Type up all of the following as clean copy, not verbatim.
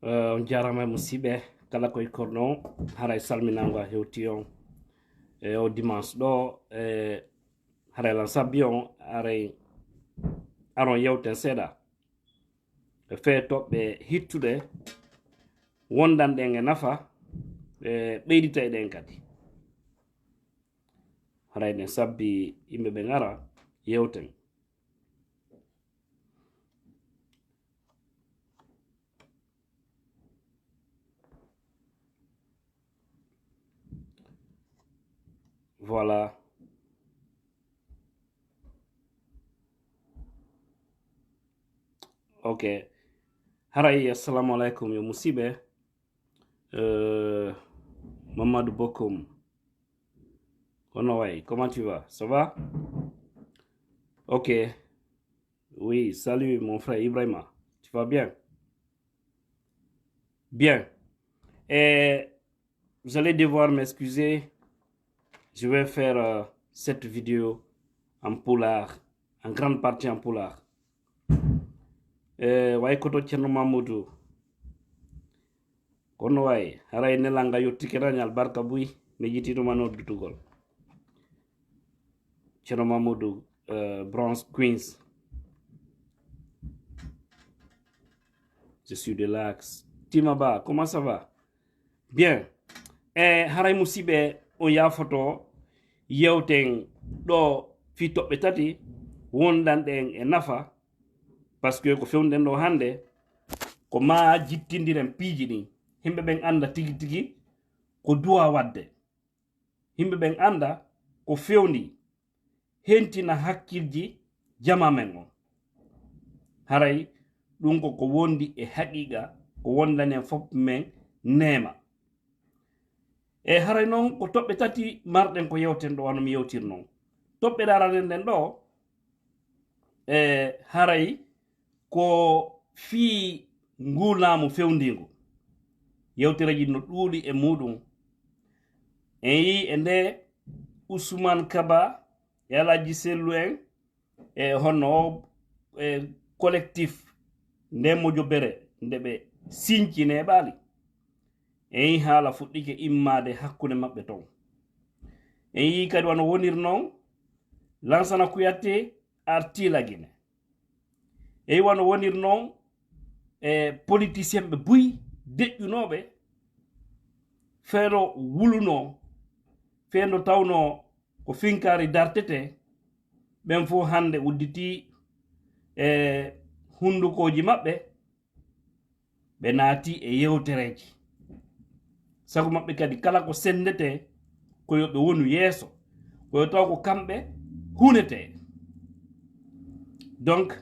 On jarama musidɓe kala koye korno haray salminago a hewti on o dimanche ɗo haray lan sabbi on aray aron yewten seeɗa e fee toɓɓe hittude wondanɗen e nafa ɓeydita e ɗen kadi haray ɗen sabbi yimɓe ɓe gara yewten. Voilà. Ok. Haray, assalamu alaikum yo musibe. Mamadou Bokoum. Onoway, comment tu vas? Ça va? Ok. Oui, salut mon frère Ibrahima. Tu vas bien? Bien. Et vous allez devoir m'excuser. Je vais faire cette vidéo en poulard, en grande partie en poulard. Way koto Cerno Mamadou kono way haray nelanga yottikerañal barka buy mi jitituma noddutugol Cerno Mamadou Bronze Queens. Je suis de l'axe. Timaba, comment ça va? Bien. Haray musidɓe on yafoto yewten ɗo fi toɓɓe tati wondanɗen e nafa parce que ko fewnden ɗo hande ko ma jittindiren piiji ɗin himɓe ɓen anda tigi tigi ko duwa wadde, himɓe ɓen anda ko fewndi hentina hakkilji jama men on. Haray ɗum ko wondi e haqiqa ko wondanen fof men neema. E haray noon ko toɓɓe tati marɗen ko yewten ɗo wano mi yewtir noon. Toɓɓe ɗaranen ɗen ɗo haray ko fii ngulaamu fewndiingu yewtereji no ɗuuɗi e muɗum en yi e nde Ousmane Kaba e Alaji Sellu en e honno o collectif nde mojo bere nde ɓe siñcine e ɓaali en yi haala fuɗɗike immade hakkunde maɓɓe ton. En yi kadi wano wonir noon Lansana Kouyaté artila Guinée. E wano wonir noon politicien ɓe buy deƴƴunoɓe feero wuluno feendo tawno ko finkari dartete ɓen fof hande udditi hundukoji maɓɓe ɓe naati e yewtereji sago maɓɓe kadi kala ko sendete ko yoɓe wonu yeeso koyo taw ko kamɓe hunete. Donc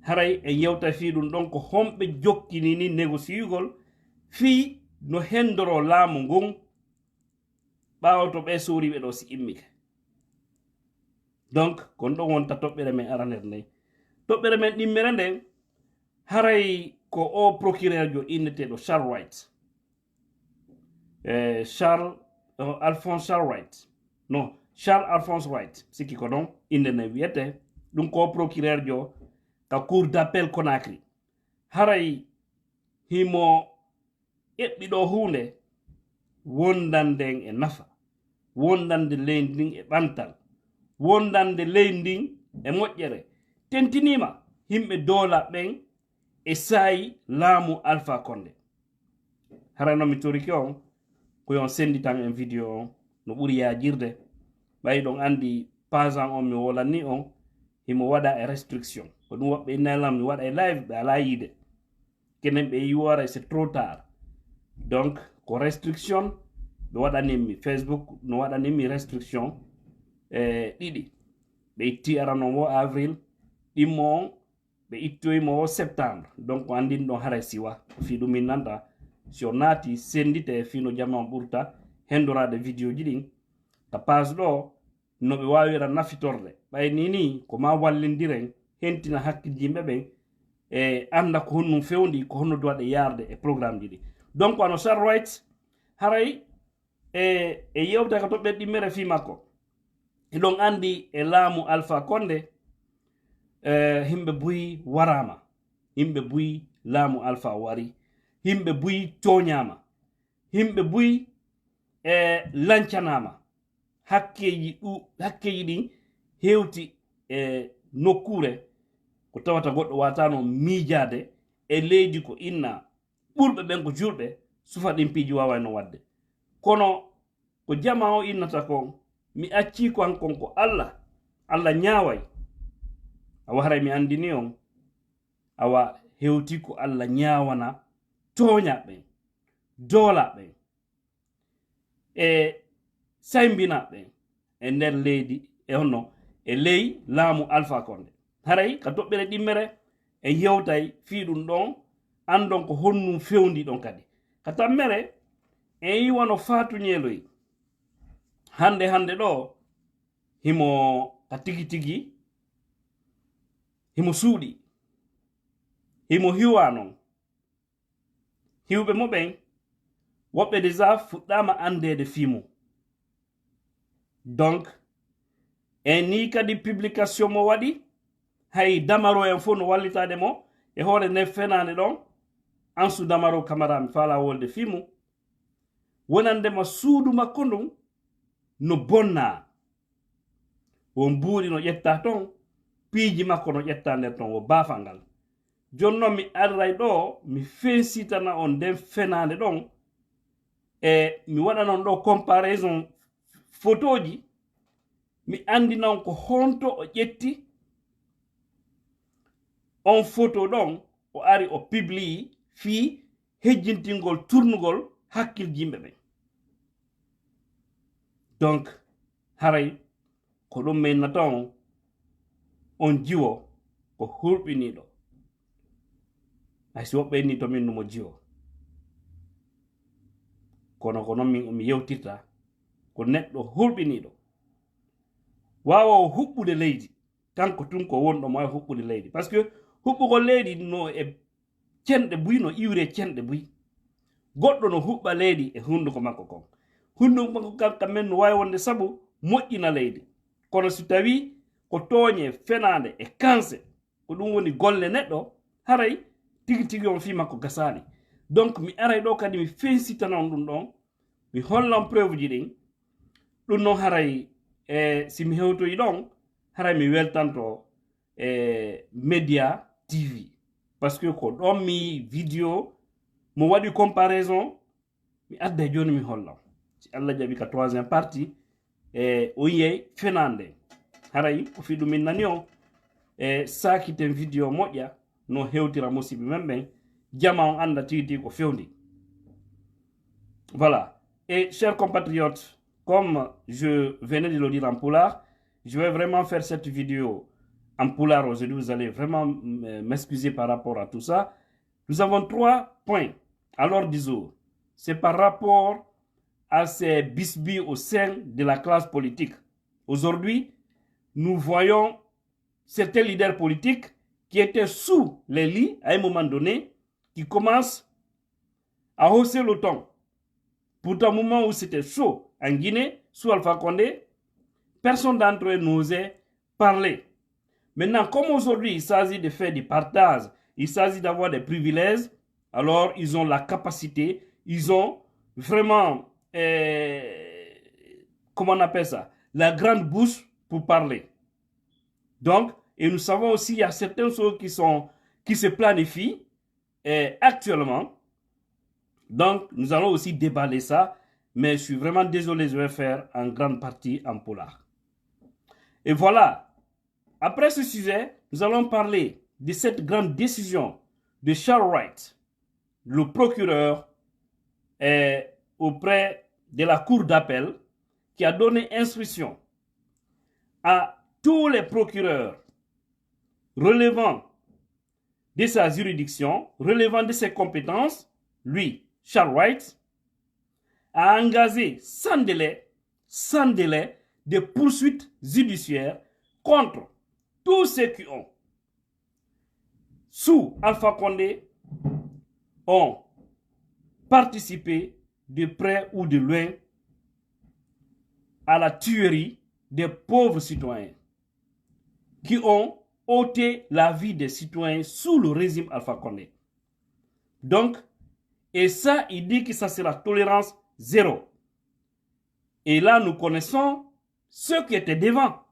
haray e yewta fi ɗum ɗon ko homɓe jokkinini négociugol fi no hendoro laamu ngun ɓaawo to ɓe soriɓe ɗo si immike. Donc kon ɗon wonta toɓɓere men araner nden. Toɓɓere men ɗimmere nden haray ko o procureur jo inneteɗo Charles Wright. Alphonse Charles Alphonse Wright sikki ko ɗon inde nden wiyete ɗum ko procureur jo ka cour d'appel Conakry. Haray himo eɓɓiɗo hunde wondanden e nafa, wondande leydi ndin e ɓantal, wondande leydi ndin e moƴƴere tentinima himɓe doola ɓen e saayi laamu Alpha Condé. Haray noon mi toriki on ko yon senditan en vidéo on no ɓuri yajirde ɓayi ɗon andi pasan on mi wolanni on himo waɗa e restriction ko ɗum woɓɓe innalam mi waɗa e live ɓe ala yiide kenen ɓe yiwora c'est trop tard. Donc ko restriction ɓe waɗanimmi Facebook no waɗanimmi restriction ɗiɗi ɓe itti aranon wo avril ɗimmo on ɓe ittoyimo o septembre. Donc ko andin ɗon haray siwa fi ɗum min nanta si o naati sendite fino jama ɓurta hendorade vidéo ji ɗin ka page ɗo no ɓe wawira nafitorde ɓay nini ko ma wallindiren hentina hakkilji yimɓe ɓen e anda ko honnum fewndi ko honno duwaɗe yarde e programme ji ɗi. Donc ano Charles Wright haray e yewta ka toɓɓe ɗimmere fi makko eɗon andi e laamu Alpha Condé himɓe buyi warama, yimɓe buyi laamu Alpha wari himɓe buyi toñama himɓe buyi lancanama hakkeji ɗin hewti nokkure ko tawata goɗɗo watano miijade e leydi ko inna ɓurɓe ɓen ko julɓe sufa ɗin piiji wawano wadde kono ko jama o innata kon mi acci ko ankon ko allah ñaaway awa haray mi andini on awa hewti ko allah ñaawana tooña ɓen doola ɓen e saymbina ɓen e nder leydi e honno e ley laamu Alpha Condé haray ka toɓɓere ɗimmere e yewtay fiiɗum ɗon andon ko honnum fewndi ɗon kadi ka tammere en yiwano Fatou Ñeeloy hande ɗo himo ka tigi tigi himo suuɗi himo hiwa non hiwɓe mo ɓen woɓɓe déjà fuɗɗama andede fimo donc en ni kadi publication mo waɗi hay damaro en fof no wallitade mo e hoore ne fenade ɗon Ansou Damaro Camara mi faala wolde fimo wonandema suudu makko ndun no bonna won mbuuɗi no ƴetta ton piiji makko no ƴetta nder ton wo baafal ngal jonnon mi array ɗo mi fensitana on nden fenade ɗon e mi waɗanon ɗo comparaison photoji mi andinon ko honto o ƴetti on photo ɗon o ari o publie fi hejjintingol tournugol hakkil jimɓe ɓen donc haray ko ɗum mainnata on jiwo ko hurɓiniɗo hay si woɓɓe ni to min numo jiwo kono ko noon mi yewtirta ko neɗɗo hurɓiniɗo wawa huɓɓude leydi kanko tun ko wonɗo mo huɓɓude leydi par ce que huɓɓugol leydi no e cenɗe buyi no iwre cenɗe buyi goɗɗo no huɓɓa leydi e hunduko makko kon hunduko makko kamen no wawi wonde sabu moƴƴina leydi kono si tawi ko tooñe fenade e kanse ko ɗum woni golle neɗɗo haray tigi tigi on fi makko gasani donc mi aray ɗo kadi mi fensitanon ɗum ɗon mi hollan preuve ji ɗin ɗum noon haray si mi hewtoyi ɗon haray mi weltanto Média TV par ce que ko ɗon mi vidéo mo waɗi comparaison mi adda joni mi hollam si Allah jaɓi ka troisième partie o yiyey fenande haray o fi ɗum min nani on sakiten vidéo moƴƴa no hewtira musidɓe men ɓen jama on anda tigi tigi ko fewndi voilà. Et chers compatriotes, comme je venais de le dire en poulard, je vais vraiment faire cette vidéo en poulard aujourd'hui. Vous allez vraiment m'excuser par rapport à tout ça. Nous avons 3 points à l'ordre du jour. C'est par rapport à ces bisbilles au sein de la classe politique. Aujourd'hui, nous voyons certains leaders politiques qui étaient sous les lits à un moment donné, qui commencent à hausser le ton. Pour un moment où c'était chaud en Guinée, sous Alpha Condé, personne d'entre eux n'osait parler. Maintenant, comme aujourd'hui, il s'agit de faire du partage, il s'agit d'avoir des privilèges, alors ils ont la capacité, ils ont vraiment, comment on appelle ça, la grande bouche pour parler. Donc, et nous savons aussi qu'il y a certaines choses qui se planifient actuellement. Donc, nous allons aussi déballer ça, mais je suis vraiment désolé, je vais faire en grande partie en poulard. Et voilà, après ce sujet, nous allons parler de cette grande décision de Charles Wright, le procureur auprès de la Cour d'appel, qui a donné instruction à tous les procureurs relevant de sa juridiction, relevant de ses compétences, lui, Charles Wright, a engagé sans délai, des poursuites judiciaires contre tous ceux qui ont, sous Alpha Condé, ont participé de près ou de loin à la tuerie des pauvres citoyens qui ont ôté la vie des citoyens sous le régime Alpha Condé. Donc, Et ça, il dit que ça sera tolérance zéro. Et là, nous connaissons ceux qui étaient devant.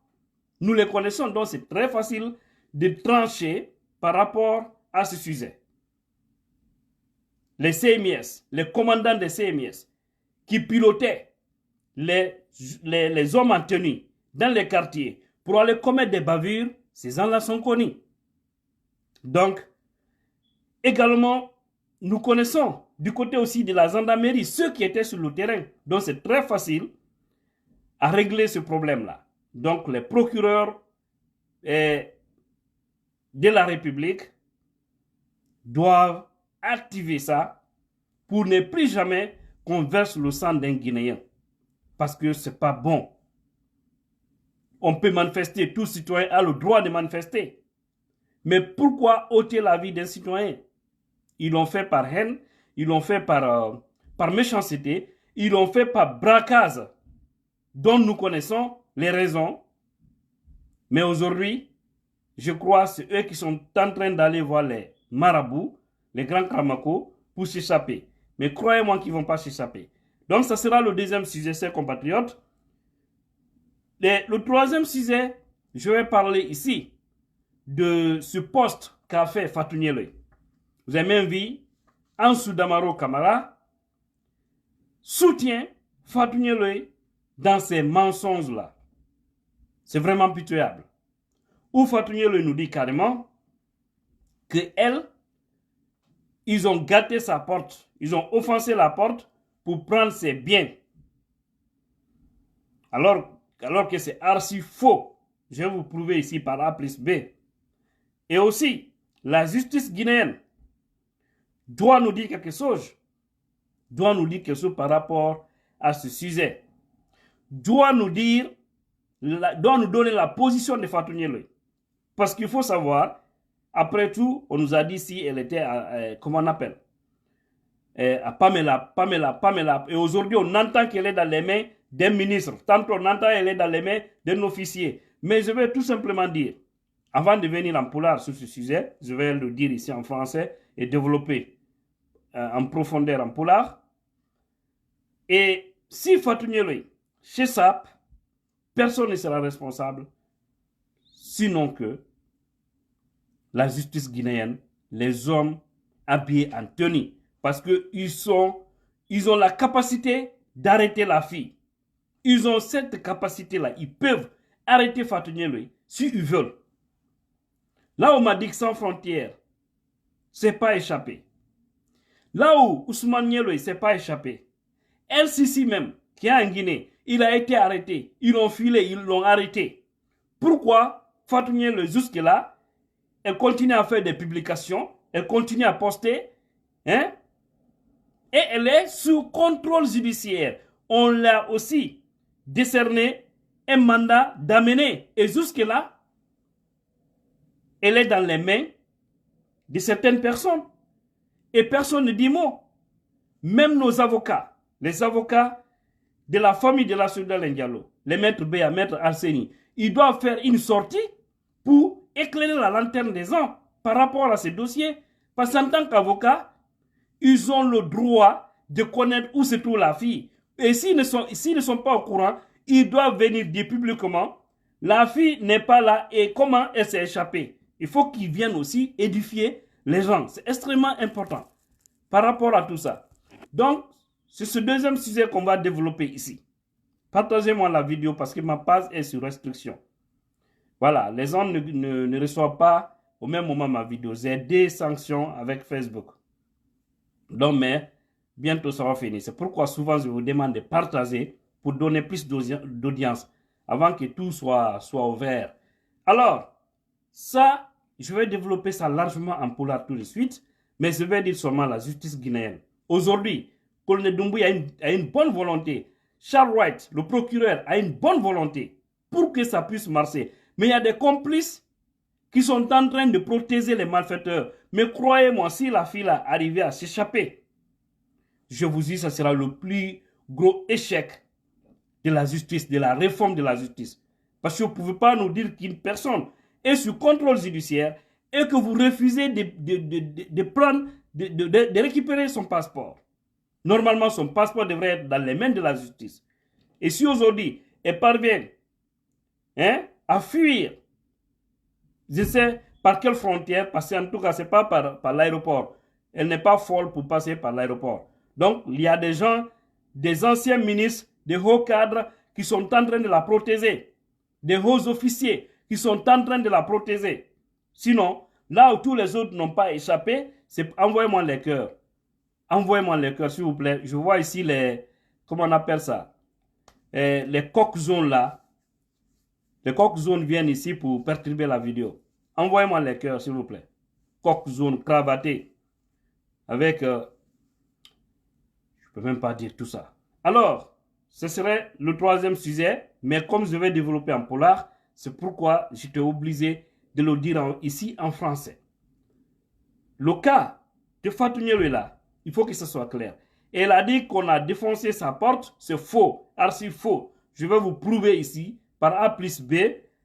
Nous les connaissons, donc c'est très facile de trancher par rapport à ce sujet. Les CMIS, les commandants des CMIS, qui pilotaient les hommes en tenue dans les quartiers pour aller commettre des bavures, ces gens-là sont connus. Donc, également, nous connaissons du côté aussi de la gendarmerie ceux qui étaient sur le terrain. Donc, c'est très facile à régler ce problème-là. Donc, les procureurs de la République doivent activer ça pour ne plus jamais qu'on verse le sang d'un Guinéen. Parce que ce n'est pas bon. On peut manifester, tout citoyen a le droit de manifester. Mais pourquoi ôter la vie d'un citoyen? Ils l'ont fait par haine, ils l'ont fait par méchanceté, ils l'ont fait par braquage, dont nous connaissons les raisons. Mais aujourd'hui, je crois que c'est eux qui sont en train d'aller voir les marabouts, les grands Kramako, pour s'échapper. Mais croyez-moi qu'ils ne vont pas s'échapper. Donc, ça sera le deuxième sujet, chers compatriotes. Le troisième sujet, je vais parler ici de ce poste qu'a fait Fatou Niéloy. Vous avez même vu, Ansou Damaro Camara soutient Fatou Niéloy dans ces mensonges-là. C'est vraiment pitoyable. Où Fatou Niéloy nous dit carrément que ils ont gâté sa porte, ils ont offensé la porte pour prendre ses biens. Alors que c'est archi faux. Je vais vous prouver ici par A plus B. Et aussi, la justice guinéenne doit nous dire quelque chose. Doit nous dire quelque chose par rapport à ce sujet. Doit nous donner la position de Fatou Niéloy. Parce qu'il faut savoir, après tout, on nous a dit si elle était, comment on appelle, à Pamela. Et aujourd'hui, on entend qu'elle est dans les mains d'un ministre. Tantôt, on entend qu'elle est dans les mains d'un officier. Mais je vais tout simplement dire, avant de venir en poulard sur ce sujet, je vais le dire ici en français et développer en profondeur en poulard. Et si Fatou Niéloy, chez SAP, personne ne sera responsable, sinon que la justice guinéenne, les hommes habillés en tenue. Parce qu'ils ont la capacité d'arrêter la fille. Ils ont cette capacité-là. Ils peuvent arrêter Fatou Niéloy s'ils veulent. Là où on m'a dit que sans frontières, c'est pas échappé. Là où Ousmane Niéloy ne s'est pas échappé. LCC même, qui est en Guinée, il a été arrêté. Ils l'ont filé, ils l'ont arrêté. Pourquoi Fatou Niéloy jusque-là, elle continue à faire des publications, elle continue à poster, hein? Et elle est sous contrôle judiciaire. On l'a aussi décerné un mandat d'amener. Et jusque-là, elle est dans les mains de certaines personnes. Et personne ne dit mot. Même nos avocats, les avocats de la famille de la Soudan Ndiallo, les maîtres Béa, maître Arseni, ils doivent faire une sortie pour éclairer la lanterne des gens par rapport à ces dossiers. Parce qu'en tant qu'avocat, ils ont le droit de connaître où se trouve la fille. Et s'ils ne sont pas au courant, ils doivent venir dire publiquement, la fille n'est pas là et comment elle s'est échappée. Il faut qu'ils viennent aussi édifier les gens. C'est extrêmement important par rapport à tout ça. Donc, c'est ce deuxième sujet qu'on va développer ici. Partagez-moi la vidéo parce que ma page est sur restriction. Voilà, les gens ne reçoivent pas au même moment ma vidéo. J'ai des sanctions avec Facebook. Donc, mais bientôt ça va finir. C'est pourquoi souvent je vous demande de partager pour donner plus d'audience avant que tout soit ouvert. Alors, ça, je vais développer ça largement en poulard tout de suite, mais je vais dire seulement la justice guinéenne. Aujourd'hui, Colonel Doumbouya a une bonne volonté. Charles Wright, le procureur, a une bonne volonté pour que ça puisse marcher. Mais il y a des complices qui sont en train de protéger les malfaiteurs. Mais croyez-moi, si la fille a arrivé à s'échapper, je vous dis, ça sera le plus gros échec de la justice, de la réforme de la justice. Parce que vous ne pouvez pas nous dire qu'une personne est sous contrôle judiciaire et que vous refusez de prendre de récupérer son passeport. Normalement, son passeport devrait être dans les mains de la justice. Et si aujourd'hui, elle parvient à fuir, je sais par quelle frontière, parce qu'en tout cas, ce n'est pas par l'aéroport. Elle n'est pas folle pour passer par l'aéroport. Donc, il y a des gens, des anciens ministres, des hauts cadres qui sont en train de la protéger. Des hauts officiers qui sont en train de la protéger. Sinon, là où tous les autres n'ont pas échappé, c'est envoyez-moi les cœurs. Envoyez-moi les cœurs, s'il vous plaît. Je vois ici les, comment on appelle ça, les coques jaunes là. Les coques jaunes viennent ici pour perturber la vidéo. Envoyez-moi les cœurs, s'il vous plaît. Coques jaunes cravatés. Avec, je ne peux même pas dire tout ça. Alors, ce serait le troisième sujet. Mais comme je vais développer en polar, c'est pourquoi j'étais obligé de le dire ici en français. Le cas de Fatou Nyerwe là, il faut que ce soit clair. Elle a dit qu'on a défoncé sa porte, c'est faux, archi faux. Je vais vous prouver ici, par A plus B,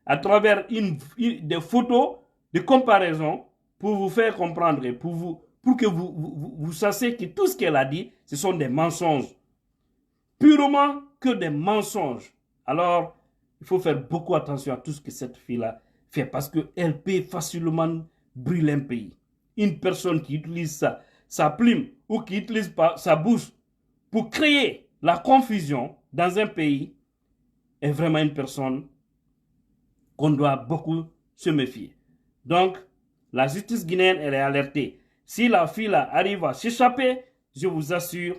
à travers des photos de comparaison, pour vous faire comprendre et pour que vous sachiez que tout ce qu'elle a dit, ce sont des mensonges. Purement que des mensonges. Alors, il faut faire beaucoup attention à tout ce que cette fille-là fait, parce qu'elle peut facilement brûler un pays. Une personne qui utilise sa plume ou qui utilise sa bouche pour créer la confusion dans un pays est vraiment une personne qu'on doit beaucoup se méfier. Donc, la justice guinéenne, elle est alertée. Si la fille là arrive à s'échapper, je vous assure,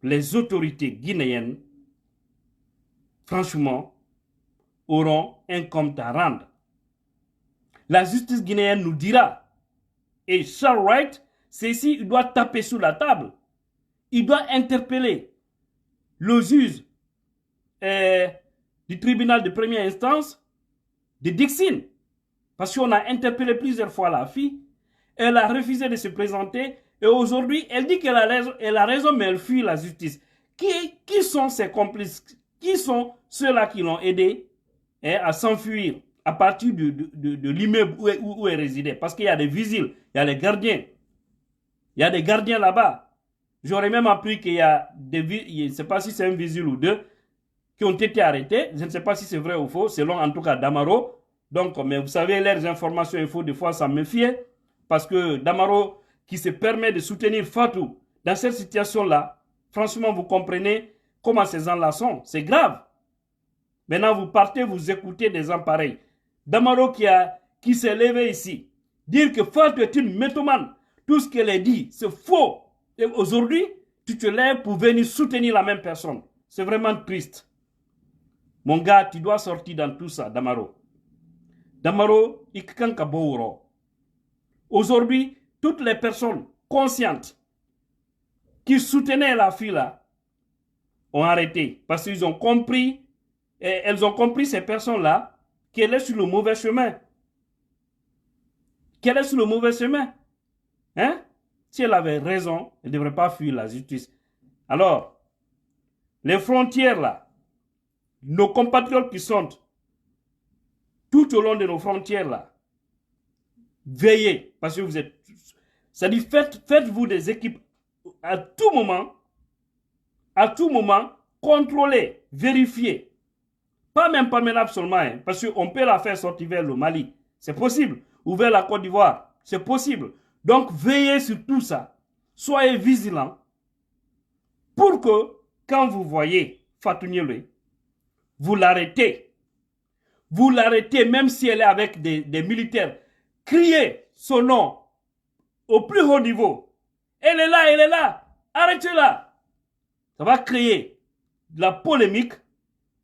les autorités guinéennes, franchement, auront un compte à rendre. La justice guinéenne nous dira, et Charles Wright, c'est ici, il doit taper sur la table. Il doit interpeller le juge du tribunal de première instance de Dixon. Parce qu'on a interpellé plusieurs fois la fille. Elle a refusé de se présenter. Et aujourd'hui, elle dit qu'elle a raison, mais elle fuit la justice. Qui sont ses complices? Qui sont ceux-là qui l'ont aidé à s'enfuir à partir de l'immeuble où elle résidait? Parce qu'il y a des vigiles, il y a les gardiens. Il y a des gardiens là-bas. J'aurais même appris qu'il y a des, je ne sais pas si c'est un vigile ou deux, qui ont été arrêtés. Je ne sais pas si c'est vrai ou faux, selon en tout cas Damaro. Donc, mais vous savez, les informations, il faut des fois s'en méfier. Parce que Damaro, qui se permet de soutenir Fatou dans cette situation-là, franchement, vous comprenez comment ces gens-là sont. C'est grave. Maintenant, vous partez, vous écoutez des gens pareils. Damaro qui s'est levé ici, dire que Fatou est une mythomane, tout ce qu'elle a dit, c'est faux. Et aujourd'hui, tu te lèves pour venir soutenir la même personne. C'est vraiment triste. Mon gars, tu dois sortir dans tout ça, Damaro. Damaro, ikanka bouro. Aujourd'hui, toutes les personnes conscientes qui soutenaient la fille là ont arrêté parce qu'ils ont compris, et elles ont compris, ces personnes-là, qu'elle est sur le mauvais chemin. Qu'elle est sur le mauvais chemin. Hein? Si elle avait raison, elle ne devrait pas fuir la justice. Alors, les frontières là, nos compatriotes qui sont tout au long de nos frontières là, veillez, parce que vous êtes, c'est-à-dire faites-vous des équipes à tout moment, contrôler, vérifier. Pas même pas maintenant seulement, hein, parce qu'on peut la faire sortir vers le Mali. C'est possible. Ou vers la Côte d'Ivoire. C'est possible. Donc, veillez sur tout ça. Soyez vigilants pour que, quand vous voyez Fatou Nyerwe, vous l'arrêtez. Vous l'arrêtez même si elle est avec des militaires. Criez son nom au plus haut niveau. Elle est là, elle est là. Arrêtez-la. Ça va créer de la polémique.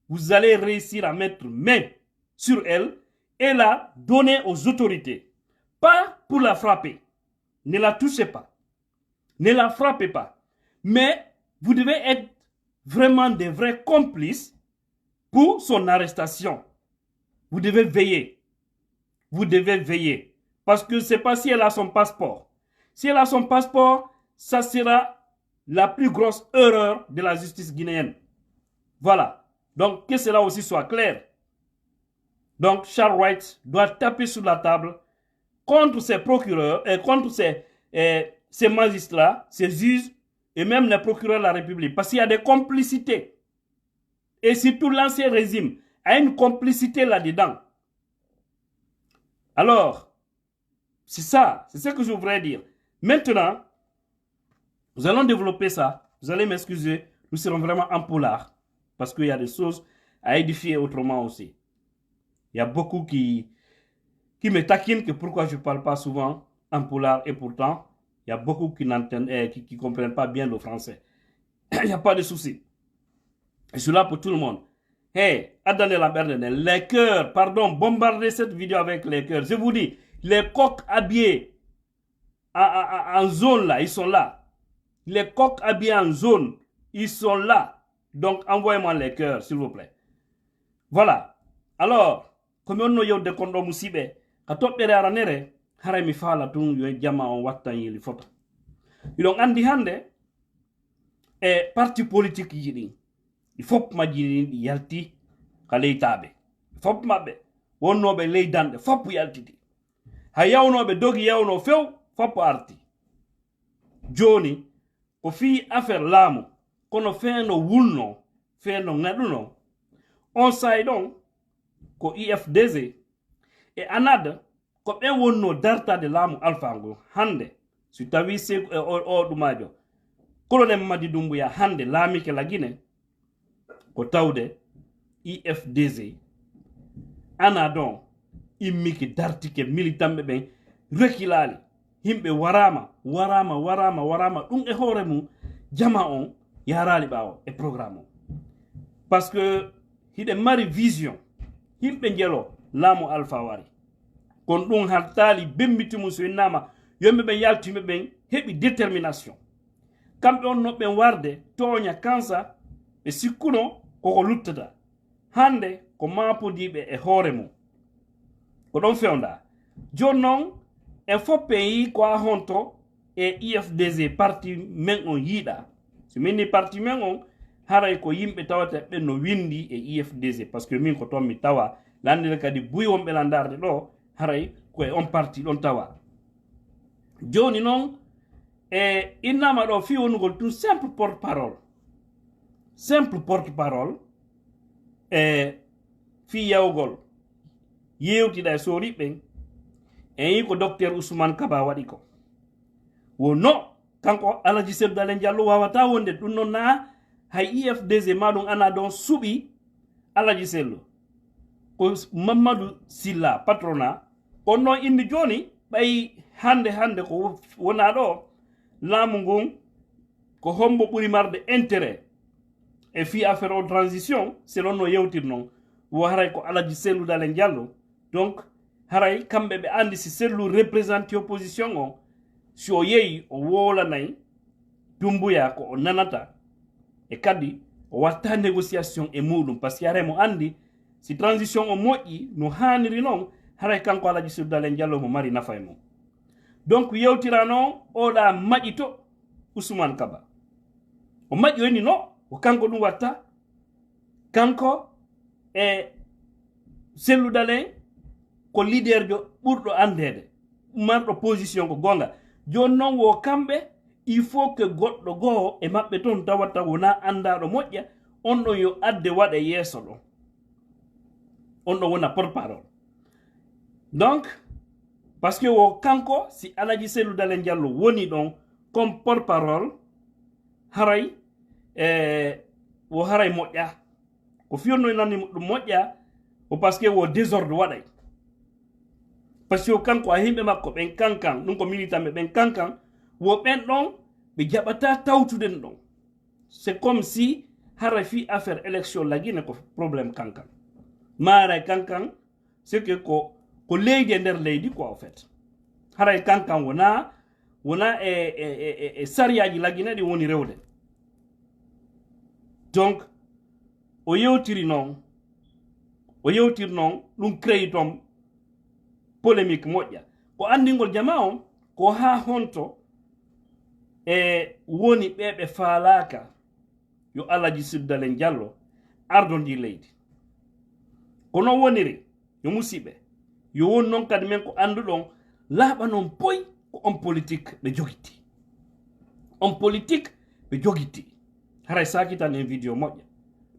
Vous allez réussir à mettre main sur elle et la donner aux autorités. Pas pour la frapper. Ne la touchez pas. Ne la frappez pas. Mais vous devez être vraiment des vrais complices pour son arrestation. Vous devez veiller. Vous devez veiller. Parce que ce n'est pas si elle a son passeport. Si elle a son passeport, ça sera la plus grosse erreur de la justice guinéenne. Voilà. Donc, que cela aussi soit clair. Donc, Charles Wright doit taper sur la table contre ses procureurs, contre ces magistrats, ces juges et même les procureurs de la République. Parce qu'il y a des complicités. Et surtout l'ancien régime a une complicité là-dedans. Alors, c'est ça, c'est ce que je voudrais dire. Maintenant, nous allons développer ça. Vous allez m'excuser, nous serons vraiment en polar. Parce qu'il y a des choses à édifier autrement aussi. Il y a beaucoup qui me taquinent que pourquoi je ne parle pas souvent en polar. Et pourtant, il y a beaucoup qui n'entendent, qui comprennent pas bien le français. Il n'y a pas de souci. Je suis là pour tout le monde. Hey, Adane Lamberdene, les cœurs, pardon, bombardez cette vidéo avec les cœurs. Je vous dis, les coqs habillés en zone là, ils sont là. Les coqs habillés en zone, ils sont là. Donc, envoyez-moi les cœurs, s'il vous plaît. Voilà. Alors, comme on a de kondo musibe, quand on a ranere, harami fala tun yo jama on watan yili foto. Ilon andi hande, parti politique yidi. Il faut que je yalti kale itabe. Il faut que je wonobe ley dande fop yaltiti. Ha yawnobe dogi yawno few fop arti. Joni ko fi affaire lamu kono feno wulno feno ngaduno on saydon ko IFDZ e anada ko be wonno darta de lamu alfango hande si tawi se o dumajo colonel Madi Doumbouya hande lami ke lagine ko tawde IFDZ anadon immiki dartike militambe ben rekilali himbe warama dum e hore mu jama on yarali bawo e programme parce que hide mari vision himbe ngelo lamu alpha wari kon dum hartali bembitimu so nama yombe ben yaltime ben hebi détermination kambe on no ben warde tonya kansa e sikkuno koko luttata hande ko mapodibe e hore mu ko don fewnda jonnon e fo pays ko a honto e IFDZ parti men on yida so minni parti men on haray ko yimbe tawata be no windi e IFDZ parce que min ko ton mi tawa landire kadi buy wonbe landarde do haray ko on parti don tawa joni non e innama do fi wonugol tout simple porte parole fi yawgol yewtida e sori ben e ko docteur Ousmane Kaba wadi ko wono kanko Alaji Seydou Dalen Diallo wawata wonde dun non na hay IFDZ madon ana don subi Alaji Seydou ko Mamadou Silla patrona onno indi joni bay hande ko wona do lamu ngon ko hombo buri marde intérêt e fi affaire en transition selon no yewtir non wo haray ko Alaji Seydou Dalen Diallo donc haray kambe be andi si sellu représenter opposition on si o yeyi o wola nay Doumbouya ko o nanata e kadi o watta négociation e mudum parce que yare mo andi si transition o moƴƴi no haniri non haray kanko Alaji Seydou Dalen Diallo mo mari nafay mo donc yewtirano oɗa maƴi to Ousmane Kaba o maƴi woni no o kanko ɗum watta kanko e Seydou Dalen ko leader jo ɓurɗo andede marɗo position ko gonga joni noon wo kamɓe il faut que goɗɗo goo e maɓɓe toon tawata wona andaɗo moƴƴa on ɗon yo adde waɗa yeeso ɗo on ɗon wona porte parole donc parce que wo kanko si Alaji Seydou Dalen Diallo woni ɗon comme porte parole haray wo haray moƴƴa ko fiyonno nani ɗum moƴƴa o parce que wo désordre waɗay parce que kanko a himɓe makko ɓen kankan ɗum ko militanɓe ɓen kankan wo ɓen ɗon ɓe jaɓata tawtuden ɗon c'est comme si hara fi affaire élection lagine ko probléme kankan maray kankan c'est que ko leydi e nder leydi quoi en fait haray kankan wona e sariyaji lagine ɗi woni rewde donc o yewtiri noon ɗum créi toon polémique moƴƴa ko andingol jama on ko ha honto e woni ɓeɓe faalaka yo Alaji Seydou Dalen Diallo ardondi leydi ko non woniri yo musidɓe yo won noon kadi men ko anduɗon laaɓa noon poy ko on politique ɓe jogitti on politique ɓe jogiti haray sakitan en video moƴƴa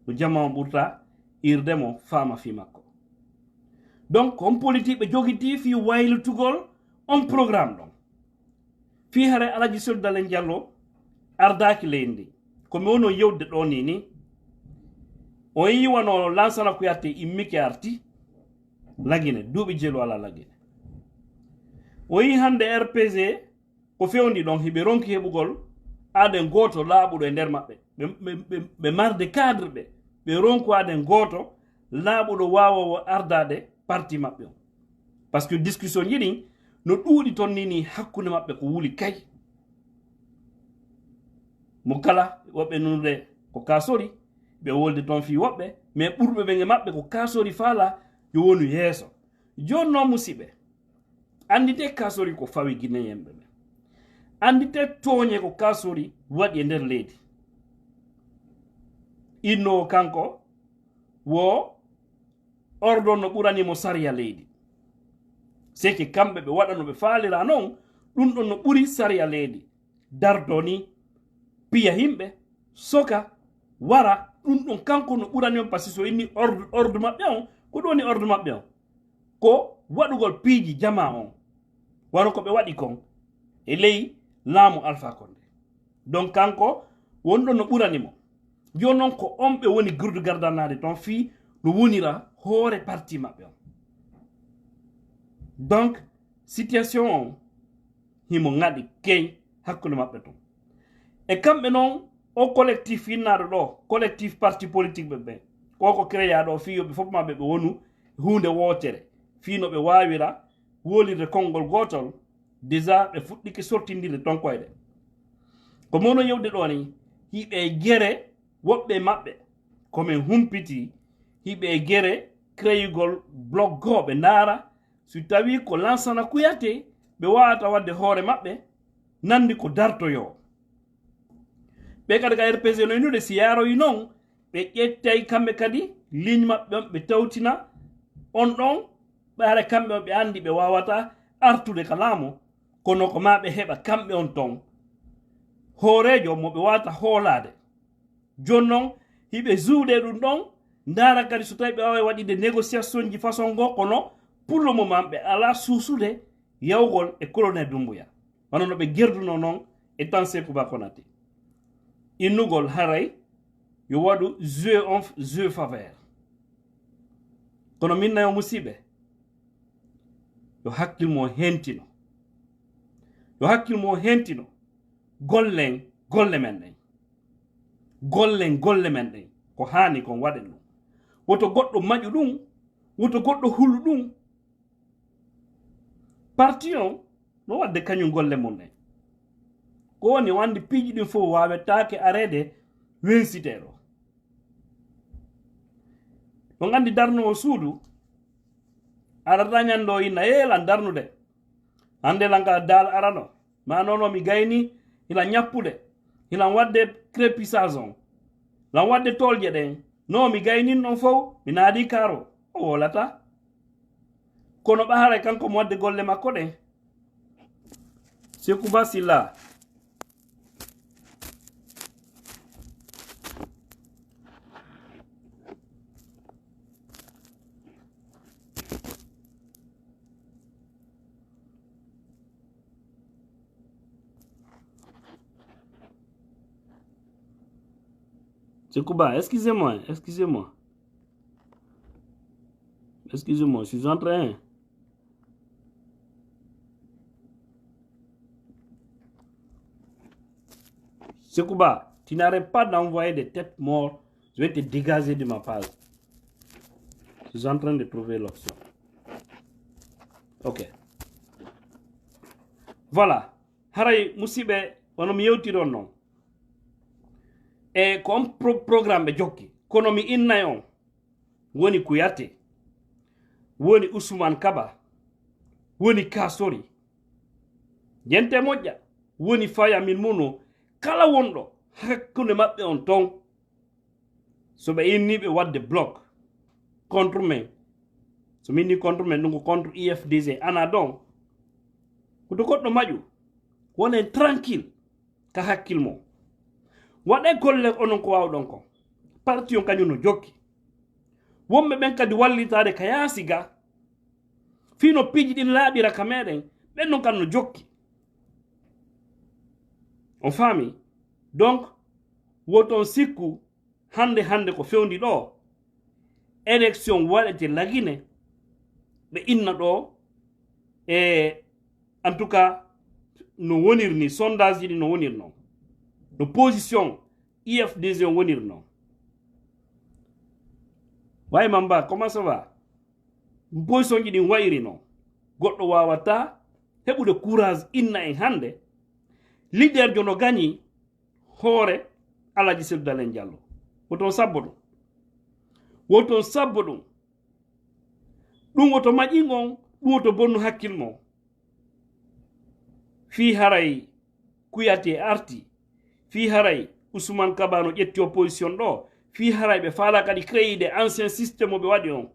no jamma on ɓurta irdemo fama fi makko donc on politique ɓe jogiti fi waylutugol on programme ɗon fi haray Alaji Seydou Dalein Diallo ardaki leydi komi wono yewde ɗo ni o yiwano Lansana Kouyaté immike arti lagine duuɓi jeelu ala lagine o yi hande RPG ko fewndi ɗon hiɓe ronki heɓugol aden goto laaɓuɗo e nder maɓɓe ɓe marde cadre ɓe ronku aden goto laaɓuɗo wawowo ardade parti maɓɓe on par ce que discussion jiɗin no ɗuuɗi ton nini hakkunde maɓɓe ko wuli kay mo kala woɓɓe nunude ko kasori ɓe wolde ton fi woɓɓe mais ɓurɓe ɓe maɓɓe ko kasori faala yo wonu yeeso joni noon musidɓe andite kasori ko fawi guinéyemɓe ɓe andite tooñe ko kasori waɗi e nder leydi innowo kanko wo ordon no ɓuranimo sariya leydi seki kamɓe ɓe waɗa no ɓe faalira noon ɗum ɗon no ɓuri sariya leydi dardo ni piya himɓe soka wara ɗum ɗon kanko no ɓurani on par ce que so inni ordre maɓɓe on ko ɗum woni ordre maɓɓe on ko waɗugol piiji jama on wano ko ɓe waɗi kon e ley laamu Alpha Condé donc kanko wonɗon no ɓuranimo joni noon ko on ɓe woni gurdu gardanade ton fi no wonira hoore parti maɓɓe on donc situation on himo ŋaɗi key hakkude maɓɓe ton e kamɓe noon o collectif innaɗo ɗo collectif parti politique ɓe koko créa ɗo fi yoɓe fof maɓɓe ɓe wonu hunde wotere fino ɓe wawira wolirde konngol gotol déjà ɓe fuɗɗike sortindirde ton koyɗe ko mono yewde ɗo ni hiɓe gere woɓɓe maɓɓe komin humpiti hiɓe gere créugol bloc go ɓe ndaara so tawi ko Lansana Kouyaté ɓe wawata wadde hoore maɓɓe nandi ko dartoyo ɓe kadi ka RPG no inude si yaroyi noon ɓe ƴettay kamɓe kadi ligne maɓɓe on ɓe tawtina on ɗon ɓaare kamɓe on ɓe andi ɓe wawata artude ka laamu kono ko ma ɓe heɓa kamɓe on ton hoorejo mo ɓe wawata hoolade joni noon hiɓe juuɗe ɗum ɗon ndaara kadi so tawi ɓe wawa waɗide négociation ji façon go kono pour le moment ɓe ala suusude yawgol e colonel Doumbouya wano no ɓe gerduno noon e tan Sékouba Konaté innugol haray yo waɗu jeu faveur kono min nayo musidɓe yo hakkilmo hentino gollen golle men ɗen ko hani kon waɗen ɗum woto goɗɗo maƴu ɗum woto goɗɗo hulu ɗum parti on no wadde kañum golle mum ɗen ko woni wandi piiji ɗin fof wawetake arede wensiteɗo on andi darnowo suudu arata ñando inna yeelan darnude hande langa dal arano ma nono mi gayni ila ñappude ilan wadde crépissage on lan wadde tolje ɗen no mi gaynin ɗon fof mi naadi karo o wolata kono ɓahara kanko mo wadde golle makko ɗen Sékouba Silla Sékouba, excusez-moi, je suis en train. Sékouba, tu n'arrêtes pas d'envoyer des têtes mortes, je vais te dégager de ma page. Je suis en train de trouver l'option. Ok. Voilà. Haray musibe, on mi yewtiron non. E comme programme ɓe jokki kono mi innay on woni Kouyaté woni Ousmane Kaba woni Kasori jente moƴƴa woni Faya Milmono kala wonɗo hakkunde maɓɓe on ton so ɓe inniɓe wadde bloc contre men so min ni contre men ɗum ko contre IFDG ana don koto goɗɗo maƴu wonen tranquille ka hakkil mo waɗe golle onon ko wawɗon ko parti on kañum no jokki wonɓe ɓen kadi wallitade ka yaasi ga fino piiji ɗin laaɓira ka meɗen ɓen non kan no jokki on faami donc woton sikku hande ko fewndi ɗo élection waɗete lagine ɓe inna ɗo en tout cas no wonirni sondage ɗi no wonirno no position IFDG on wonirno way mamba comment ça va position ji ɗin wayirino goɗɗo wawata heɓude courage inna en hande leader jo no gañi hoore Alaji Seydou Dalein Diallo woton sabbo ɗum ɗum woto maƴingon ɗum woto bonnu hakkil mo fi haray Kuyate arti fi haray Ousmane Kaba no ƴetti opposition ɗo fi haray ɓe faala kadi créé des ancien systéme ɓe waɗi on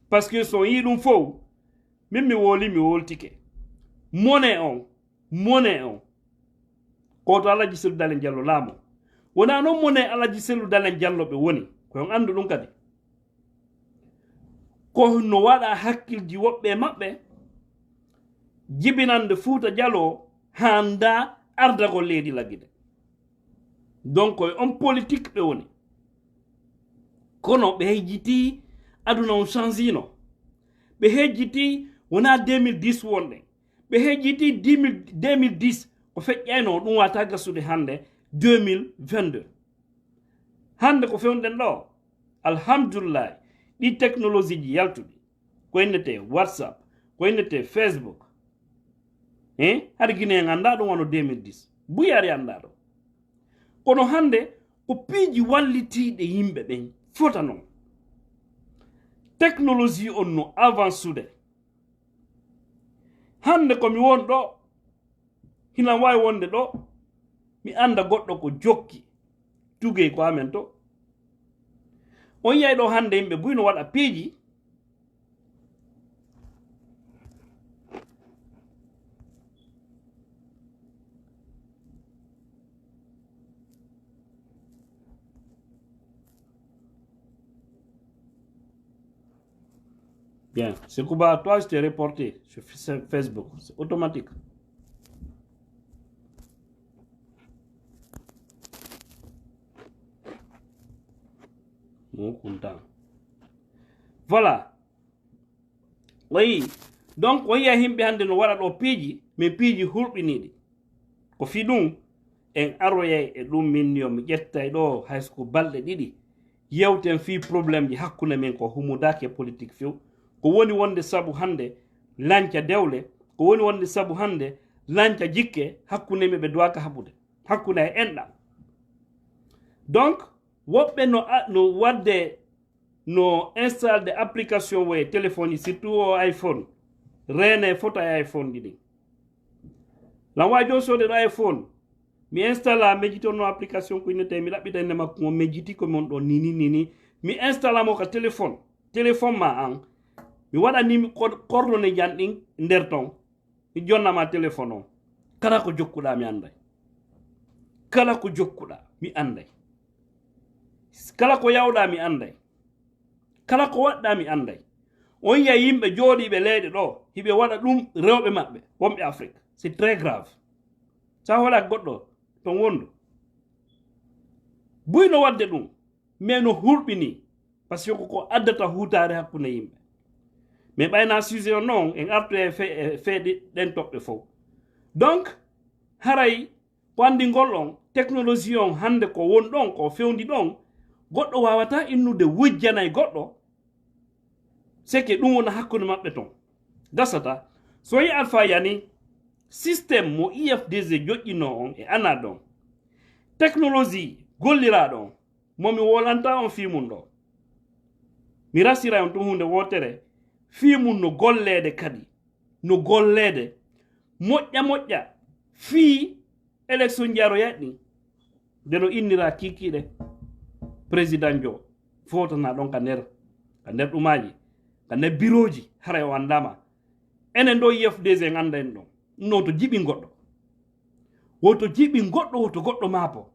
par ce que son yi ɗum fof min mi woltike monnaie on koto Alaji Seydou Dalein Diallo laamo wona noon monnaie Alaji Seydou Dalein Diallo ɓe woni koyon andu ɗum kadi ko no waɗa hakkilji woɓɓe maɓɓe jibinande Fouta Diallo handa ardagol leydi laggide donc koye on politique ɓe woni kono ɓe hejjiti aduna on changino ɓe hejjiti wona 2010 wonɗe ɓe hejjiti 2010 ko feƴƴayno ɗum wata gasude hande 2022 hande ko fewnden ɗo alhamdulillah ɗi technologie ji yaltuɗi ko innete WhatsApp ko innete Facebook haɗa guine en anda ɗum wono 2010 buyari anda ɗo kono hande ko piiji wallitiɗe yimɓe ɓen fota noon technologie on no avancude hande komi won ɗo hina wawi wonde ɗo mi anda goɗɗo ko jokki tugey ko amen to on yiyay ɗo hande yimɓe buyno waɗa piiji bien c'est Kuba toi je t'ai reporté sur Facebook c'est automatique mon content voilà oui donc on yiya himɓe hande no waɗa ɗo piiji mais piiji hulɓiniɗi ko fi ɗum en aroyay e ɗum minni mi ƴettay ɗo haysko balɗe ɗiɗi yewten fi probléme ji hakkunde men ko humudake politique few ko woni wonde sabu hande lanca dewle ko woni wonde sabu hande lanca jikke hakkunde me ɓe duwaka haɓude hakkunde e enɗam donc woɓɓe no wadde no installe de application woye téléphone surtout o iPhone rene photo e iPhone ɗiɗi lan wawi jo sode ɗo iPhone mi installe a mejjitono application ko innete mi ɗaɓɓita inde makko mo mejjiti ko mon ɗo nini mi installe amo ka téléphone ma an mi waɗanimi coordonné jan ɗin nder ton mi jonnama téléphone o kala ko jokkuɗa mi anday kala ko jokkuɗa mi anday kala ko yawɗa mi anday kala ko waɗɗa mi anday on yiya yimɓe jooɗiɓe leyɗe ɗo hiɓe waɗa ɗum rewɓe maɓɓe wonɓe Afrique c'est très grave sa hola goɗɗo ton wondu buyno wadde ɗum mais no hurɓini par ce que ko addata hutare hakkunde yimɓe mais ɓayna sujet o noon en artu e feeɗi ɗen toɓɓe fof donc haray ko andi ngol on technologie on hande ko won ɗon ko fewndi ɗon goɗɗo wawata innude wujjanay goɗɗo seke ɗum wona hakkude maɓɓe ton gasata so yi Alpha yani système mo IFDG joƴƴino on e ana ɗon technologie golliraɗo on momi wolanta on fimum ɗo mi rasira on tum hunde wotere fimum no gollede kadi no gollede moƴƴa fi élection jaroyat ɗin nde no innira kikiɗe président jo fotana ɗon ka nder ɗumaji ka nder bureau ji haray o andama enen ɗo IFDG en anda en ɗon non to jiɓi goɗɗo woto jiɓi goɗɗo woto goɗɗo maapo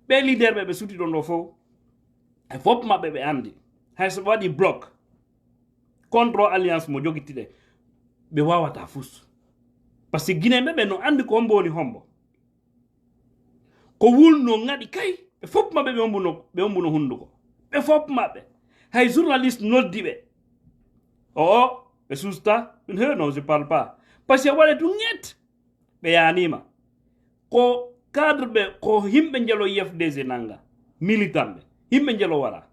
ɓe leader ɓe suti ɗon ɗo fof e fof maɓɓe ɓe andi hay so waɗi bloc contre alliance mo jogitiɗe ɓe wawata fus par ce que guinéɓe ɓe no andi ko hombo woni hombo ko wulno ngaɗi kay ɓe fof maɓɓe ɓe ombuno hunduko ɓe fof maɓɓe hay journaliste noddi ɓe ɓe susta ɗum non je parle pas par ce que waɗe tu ñet ɓe yanima ko cadre ɓe ko himɓe jelo IFDG nanga militant ɓe himɓe jelo wara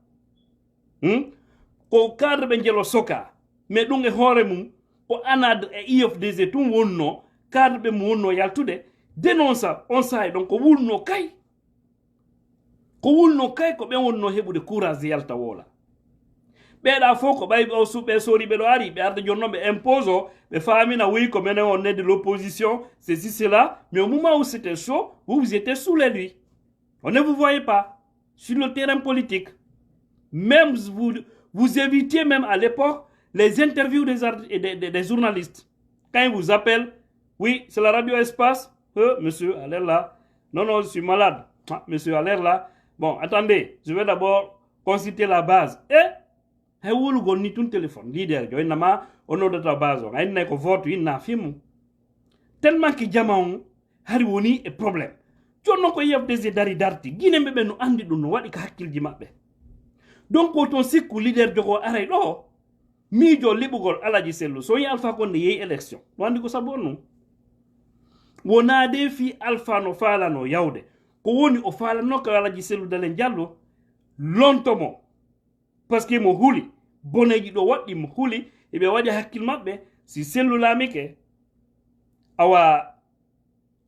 ko cadre ɓe jelo soka mais ɗum e hoore mum ko anad e IFDG tum wonno cadre ɓe mo wonno yaltude dénonça on sahay ɗon ko wulno kay ko ɓe wonno heɓude courage yalta wola ɓeeɗa fof ko ɓay ɓe soriɓe ɗo ari ɓe arde jonnon ɓe impose o ɓe famina oui ko menen on est de l'opposition ceci cela mais au moment où c'était chaud vous étiez sous les lui on ne vous voyait pas sur le terrain politique même vous évitiez même à l'époque les interviews des journalistes quand ils vous appellent oui c'est la radio espace monsieur allez là non je suis malade monsieur allez là bon attendez je vais d'abord consulter la base hay wulugol ni tun téléphone leader jo inama onodata base o ayna ko vote inna fimu tellement que jamaon hari woni e problème jonno ko IFDG dari darti guinéɓe ɓe no andi ɗum no waɗi ko hakkilji maɓɓe donc o ton sikku leader jogo aray ɗo miijo liɓugol Alaji Sellu so yi Alpha Condé yeyi élection no andi ko sabu on num wonade fi Alpha no falano yawde ko woni o falano ko Alaji Sellu Dalein Diallo lontomo parce que mo huli boneji ɗo waɗɗi mo huli eɓe waɗi hakkil maɓɓe si Sellu laamike awa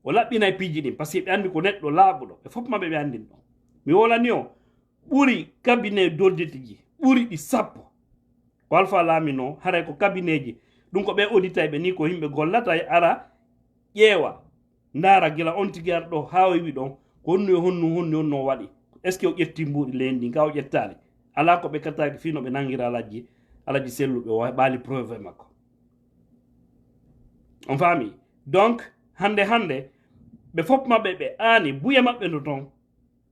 o laɓɓina piiji ɗin par ce que ɓe andi ko neɗɗo laaɓuɗo ɓe fof maɓɓe ɓe andin ɗo mi wolani o ɓuri cabinet d'audit ji ɓuri ɗi 10 ko Alpha laamino haray ko cabinet ji ɗum ko ɓe audita ɓe ni ko yimɓe gollata e ara ƴeewa ndaara gila on tigi ar ɗo ha o wi ɗon ko honni on no waɗi est ce que o ƴetti mbuuɗi leydi ndi ka o ƴettali ala ko ɓe kattaki fino ɓe nangira Alaji Sellu ɓe ɓaali preuve makko on faami donc hande ɓe fof maɓɓe ɓe aani buye maɓɓe no ton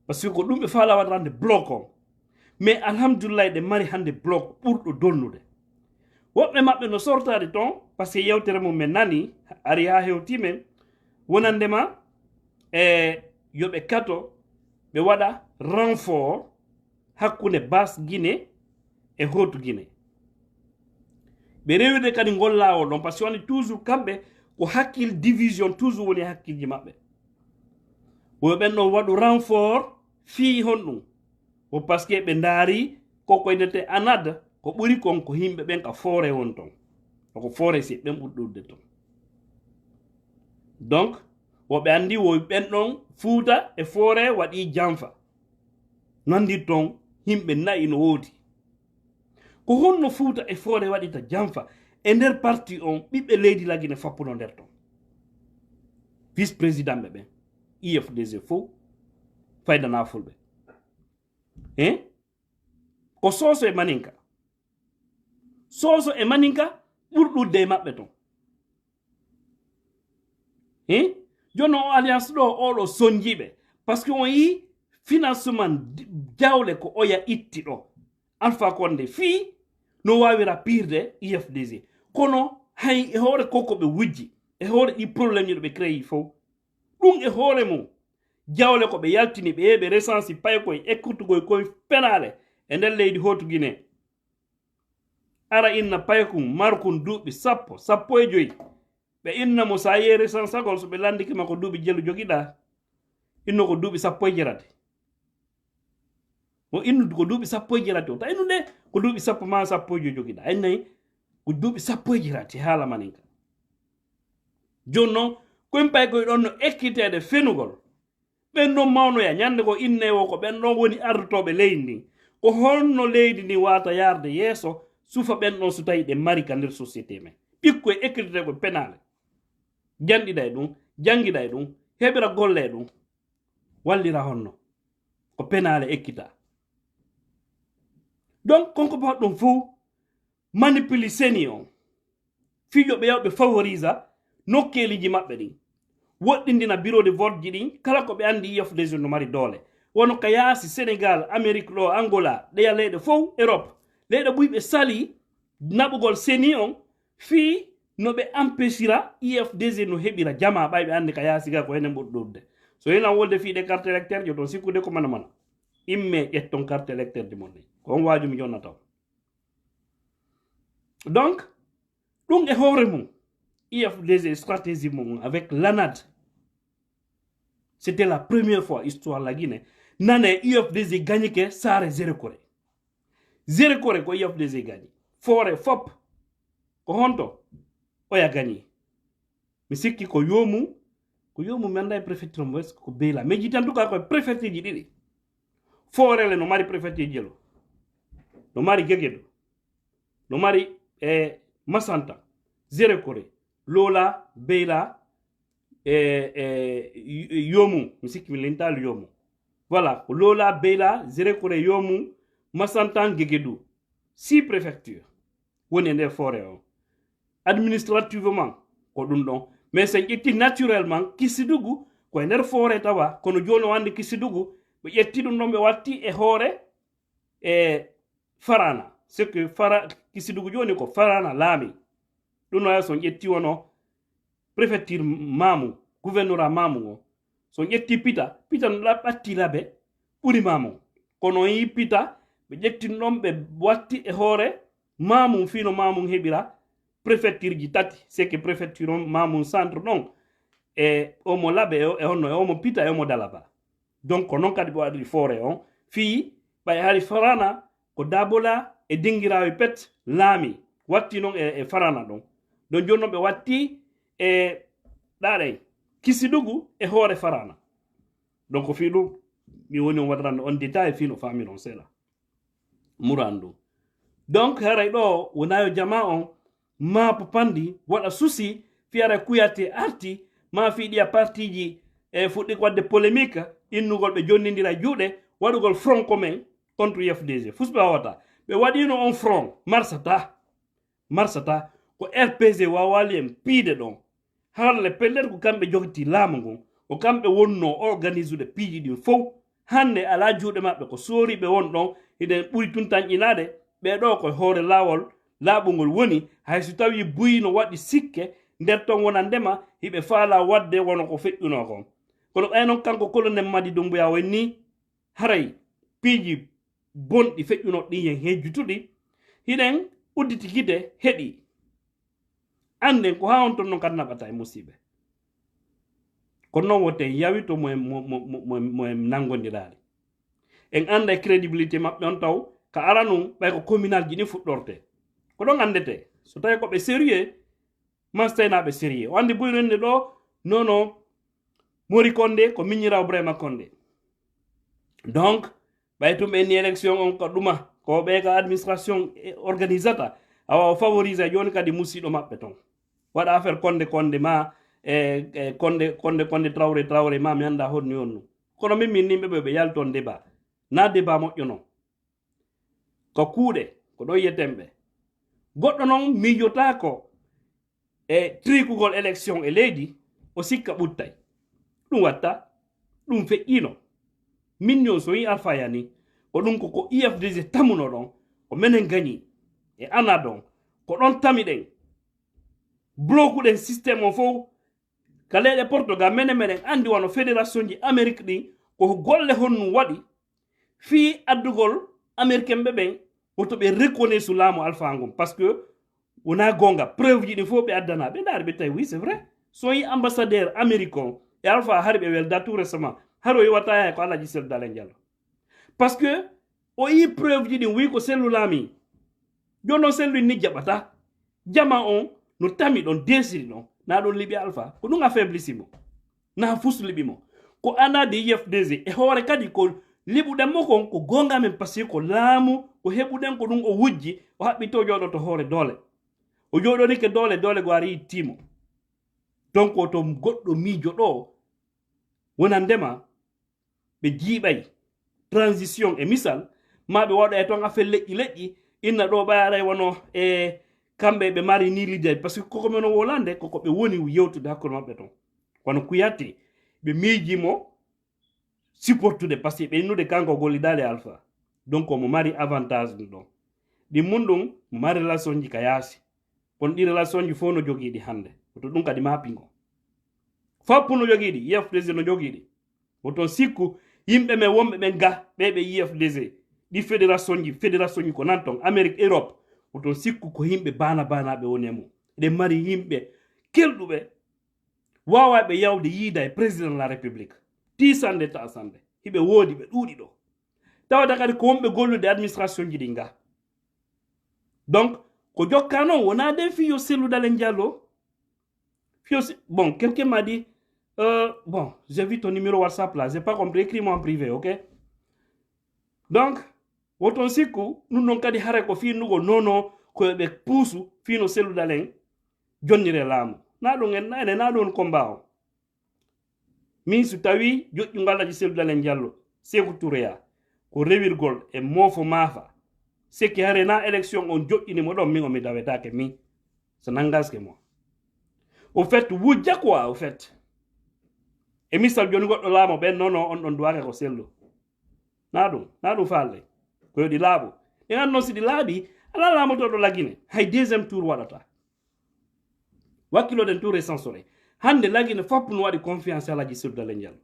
par ce que ko ɗum ɓe faala waɗrande bloc on mais alhamdulillah ɗe mari hande bloc ɓurɗo dolnude woɓɓe maɓɓe no sortade ton par ce que yewtere mum men nani ari ha hewtimen wonandema yoɓe kato ɓe waɗa renfort hakkunde Basse Guinée e Haute Guinée ɓe rewide kadi ngol laawol ɗon par ce que woni toujours kamɓe ko hakkil division toujours woni hakkilji maɓɓe woɓen ɗon waɗu renfort fii honɗum o par ce que ɓe ndaari koko inete anad ko ɓuri kon ko yimɓe ɓen ka foore won ton ko foore si ɓen ɓurɗurde ton donc woɓe andi wo ɓen ɗon Fuuta e foore waɗi janfa nandi ton yimɓe nayi no woodi ko honno Fuuta e foore waɗita janfa e nder parti on ɓiɓɓe leydi Lagine fappuno nder ton vice président ɓe ɓen IFDG fof faydana fulɓe ko Soso e Maninka ɓurɗudde e maɓɓe ton jonno o alliance ɗo oɗo sonjiɓe par ce que on yi financement jawle ko oya itti ɗo Alpha Condé fii no wawira pirde IFDG kono hay e hoore koko ɓe wujji e hoore ɗi probléme ɗo ɓe créi fof ɗum e hoore mum jawle ko ɓe yaltini ɓe yeɓe recensi paye koye ekkutugoye koye penale e nder leydi Haute Guinée ara inna paye kum markum duuɓi sappo e joyi ɓe inna mo sa yehi recensagol so ɓe landikima ko duuɓi jelu jogiɗa inno ko duuɓi 17 o innude ko duuɓi 17 o ta innude ko duuɓi 10 ma 17 jogiɗa ennayi ko duuɓi 17 haala Maninka joni noon koyen pay koye ɗon no ekkitede fenugol ɓen ɗon mawnoya ñande ko innewo ko ɓen ɗon woni ardotoɓe leydi ndi ko honno leydi ndi wata yarde yeeso sufa ɓen ɗon so tawi ɗe mari ka nder société men ɓikkoye ekkitete ko penale janɗiɗa e ɗum jangiɗa e ɗum heɓira golle e ɗum wallira honno ko penale ekkita donc konko pat ɗum fof manipuli seni on fijoɓe yawɓe favorisa nokkeliji maɓɓe ɗin woɗɗindina bureau de vote ji ɗin kala ko ɓe andi IFDG no mari doole wono ka yaasi Sénégal Amérique ɗo Angola ɗeya leyɗe fof Europe leyɗe ɓuyɓe sali naɓugol seni on fii no ɓe empêchira IFDG no heɓira jama ɓay ɓe andi ka yaasi ga ko enen ɓuri ɗurde so yenan wolde fiiɗe carte électeur jo toon sikkude ko mana mana imme ƴetton carte électeur ji mon ɗi ko on waajumi jonna taw donc ɗum e hoore mum IFDG stratégie mum avec l'ANAD c'était la première fois histoire la Guinée nane IFDG gagné ke sare zéro Corée ko IFDG gagné fore fop ko honto oya gagné mi sikki ko yomu mi anda e préfecture mo est ko beyla mais jitan tout cas ko préfecture ji ɗiɗi forele no mari préfecture jelo no mari Guéguédo no mari Massanta zéro Corée Lola Beyla Yomu mi sikki mi lental Yomu voilà Lola Beyla zéro Corée Yomu Massanta Guéguédo 6 préfectures woni nder forêt o administrativement ko ɗum ɗon mais sen ƴetti naturellement Kissidougou koye nder forêt tawa kono joni o andi Kissidougou ɓe ƴetti ɗum ɗon ɓe watti e hoore Farana c'est que Kissidougou joni ko Farana laami ɗum no son ƴetti wono préfecture Mamou gouvernorat Mamou o son ƴetti Pita no ɓatti laɓe ɓuri Mamou kono yi Pita ɓe ƴetti ɗon ɓe watti e hoore Mamou fino Mamou heɓira préfecture ji tati c'est que préfecture on Mamou centre ɗon e omo laɓe e honno e omo Pita e omo Dalaba donc ko noon kadi ɓe waɗiri forêt on fii ɓay hari Farana ko Dabola e dingirawi pet laami watti noon e Farana ɗon donc joni noon ɓe watti e ɗaɗen Kissidougou e hoore Farana donc fii ɗum mi woni on waɗranno on détail fii no faamiron seeɗa murandu donc haray ɗo wonayo jama on ma pandi waɗa souci fiyara Kouyaté arti ma fiiɗiya parti ji fuɗɗi wadde polémique innugol ɓe jonnidira juuɗe waɗugol front commun contre IFDG fusɓe wawata ɓe waɗino on front marsata ko RPG wawali en piide ɗon harle pellet ko kamɓe jogti laamu ngon ko kamɓe wonno organise ude piiji ɗin fof hande ala juuɗe maɓɓe ko sooriɓe won ɗon hiɗen ɓuri tun tanƴinade ɓeɗo koye hoore laawol laaɓugol woni hayso tawi buyi no waɗi sikke nder ton wona ndema hiɓe faala wadde wono ko feƴƴuno kon kono ɓaynon kanko colonel Madi Doumbouya wonni haray piiji bonɗi feƴƴuno ɗi hen hejjutuɗi hiɗen udditi gide heɗi anden ko ha on ton noon kadi naɓata e musiɓe kono noon wotte yawi to moen nangodirari en anda e crédibilité maɓɓe on taw ka ara num ɓay ko communal ji ɗi fuɗɗorte ko ɗon andete so tawi koɓe sérieux mastaynaɓe sérieux o andi ɓuyrende ɗo nono Mori Condé ko miñiraw Brema Condé donc ɓay tum ɓe ni élection on ko ɗuma ko ɓe ka administration organisata awa o favorise joni kadi musiɗo maɓɓe ton waɗa affaire Condé ma Condé Traoré ma mi anda honni on nu kono min nimɓe ɓe yalton débat na débat moƴƴo non ko kuuɗe ko ɗo yiyetenɓe goɗɗo noon miijotako e trikugol élection e leydi o sikka ɓuttay ɗum watta ɗum feƴƴino min yo so yi Alpha yani ko ɗum ko IFDG tamuno ɗon ko menen gañi e ana ɗon ko ɗon tami ɗen bloqueɗen systéme o fof ka leyɗe Portugal meɗen andi wano fédération ji Amérique ɗin ko golle honnu waɗi fii addugol américain ɓen woto ɓe reconnaisse laamu Alpha ngum par ce que wona gonga preuve ji ɗin fof ɓe addana ɓe daari ɓe tawi oui c'est vrai so yi ambassadeur américain e Alpha hari ɓe welda tout récemment haro yewata yahe ko Alaji Seydou Dalein Diallo par ce que o yi preuve ji ɗin wi ko sellu laami joni noon sellu ni jaɓata jama on no tami ɗon desiri ɗon na ɗon liɓi Alpha ko ɗum affaiblissimo na fus liɓimo ko anade IFDG e hoore kadi ko liɓuɗen mo kon ko gonga men par ce que ko laamu ko heɓuɗen ko ɗum o wujji o haɓɓito jooɗo to hoore doole o jooɗonike doole go ari yittimo donc to goɗɗo miijo ɗo wona ndema ɓe jiiɓay transition e misal ma ɓe waɗa e ton affaire leƴƴi inna ɗo ɓayaray wono kamɓe ɓe mari ni lidde par ce que koko men o wolande koko ɓe woni yewtude hakkude maɓɓe ton kono kuyate be meji mo supportude parce que be nude kanko golidale alpha donc mo mari avantage ɗum di mundum mo mari relation ji kayasi kon di relation ji fo no jogiidi hande to ɗum kadi mapingo foppu no jogiidi IFDC no jogiidi woton sikku yimɓe men wonɓe ɓen ga ɓeɓe IFDC ɗi fédération ji ko nan ton Amérique Europe woton sikku ko yimɓe banaɓe woni e mum eɗen mari yimɓe kelɗuɓe wawaɓe yawde yiida e président de la république tisande tasande hiɓe woodi ɓe ɗuuɗi ɗo tawata kadi ko wonɓe gollude administration ji ɗi nga donc ko jokka noon wona de fiyo selludale Diallo bon quelqu'un m'a dit bon j'ai vu ton numéro WhatsApp là j'ai pas compris écris-moi en privé ok donc woton sikku nun non kadi hare ko finnugo nono koɓe puusu fino selludalen jonnire laamu na ɗum en ene na ɗon combat o min so tawi joƴƴungal aji selludalen Diallo Sékou Touréya ko rewirgol e moofo maafa sikki hare na élection on joƴƴinimo ɗon min omi dawetake min so nangaske mo au fait wujja quoi au fait e misal joni goɗɗo laamo ɓen nono on ɗon duwaka ko sellu na ɗum faalde ko yoɗi laaɓo ɗi annon si ɗi laaɓi ala laamotoɗo lagine hay deuxiéme tour waɗata wakkiloɗen tour e censoré hande lagine fopp no waɗi confiance alaji selludale Diallo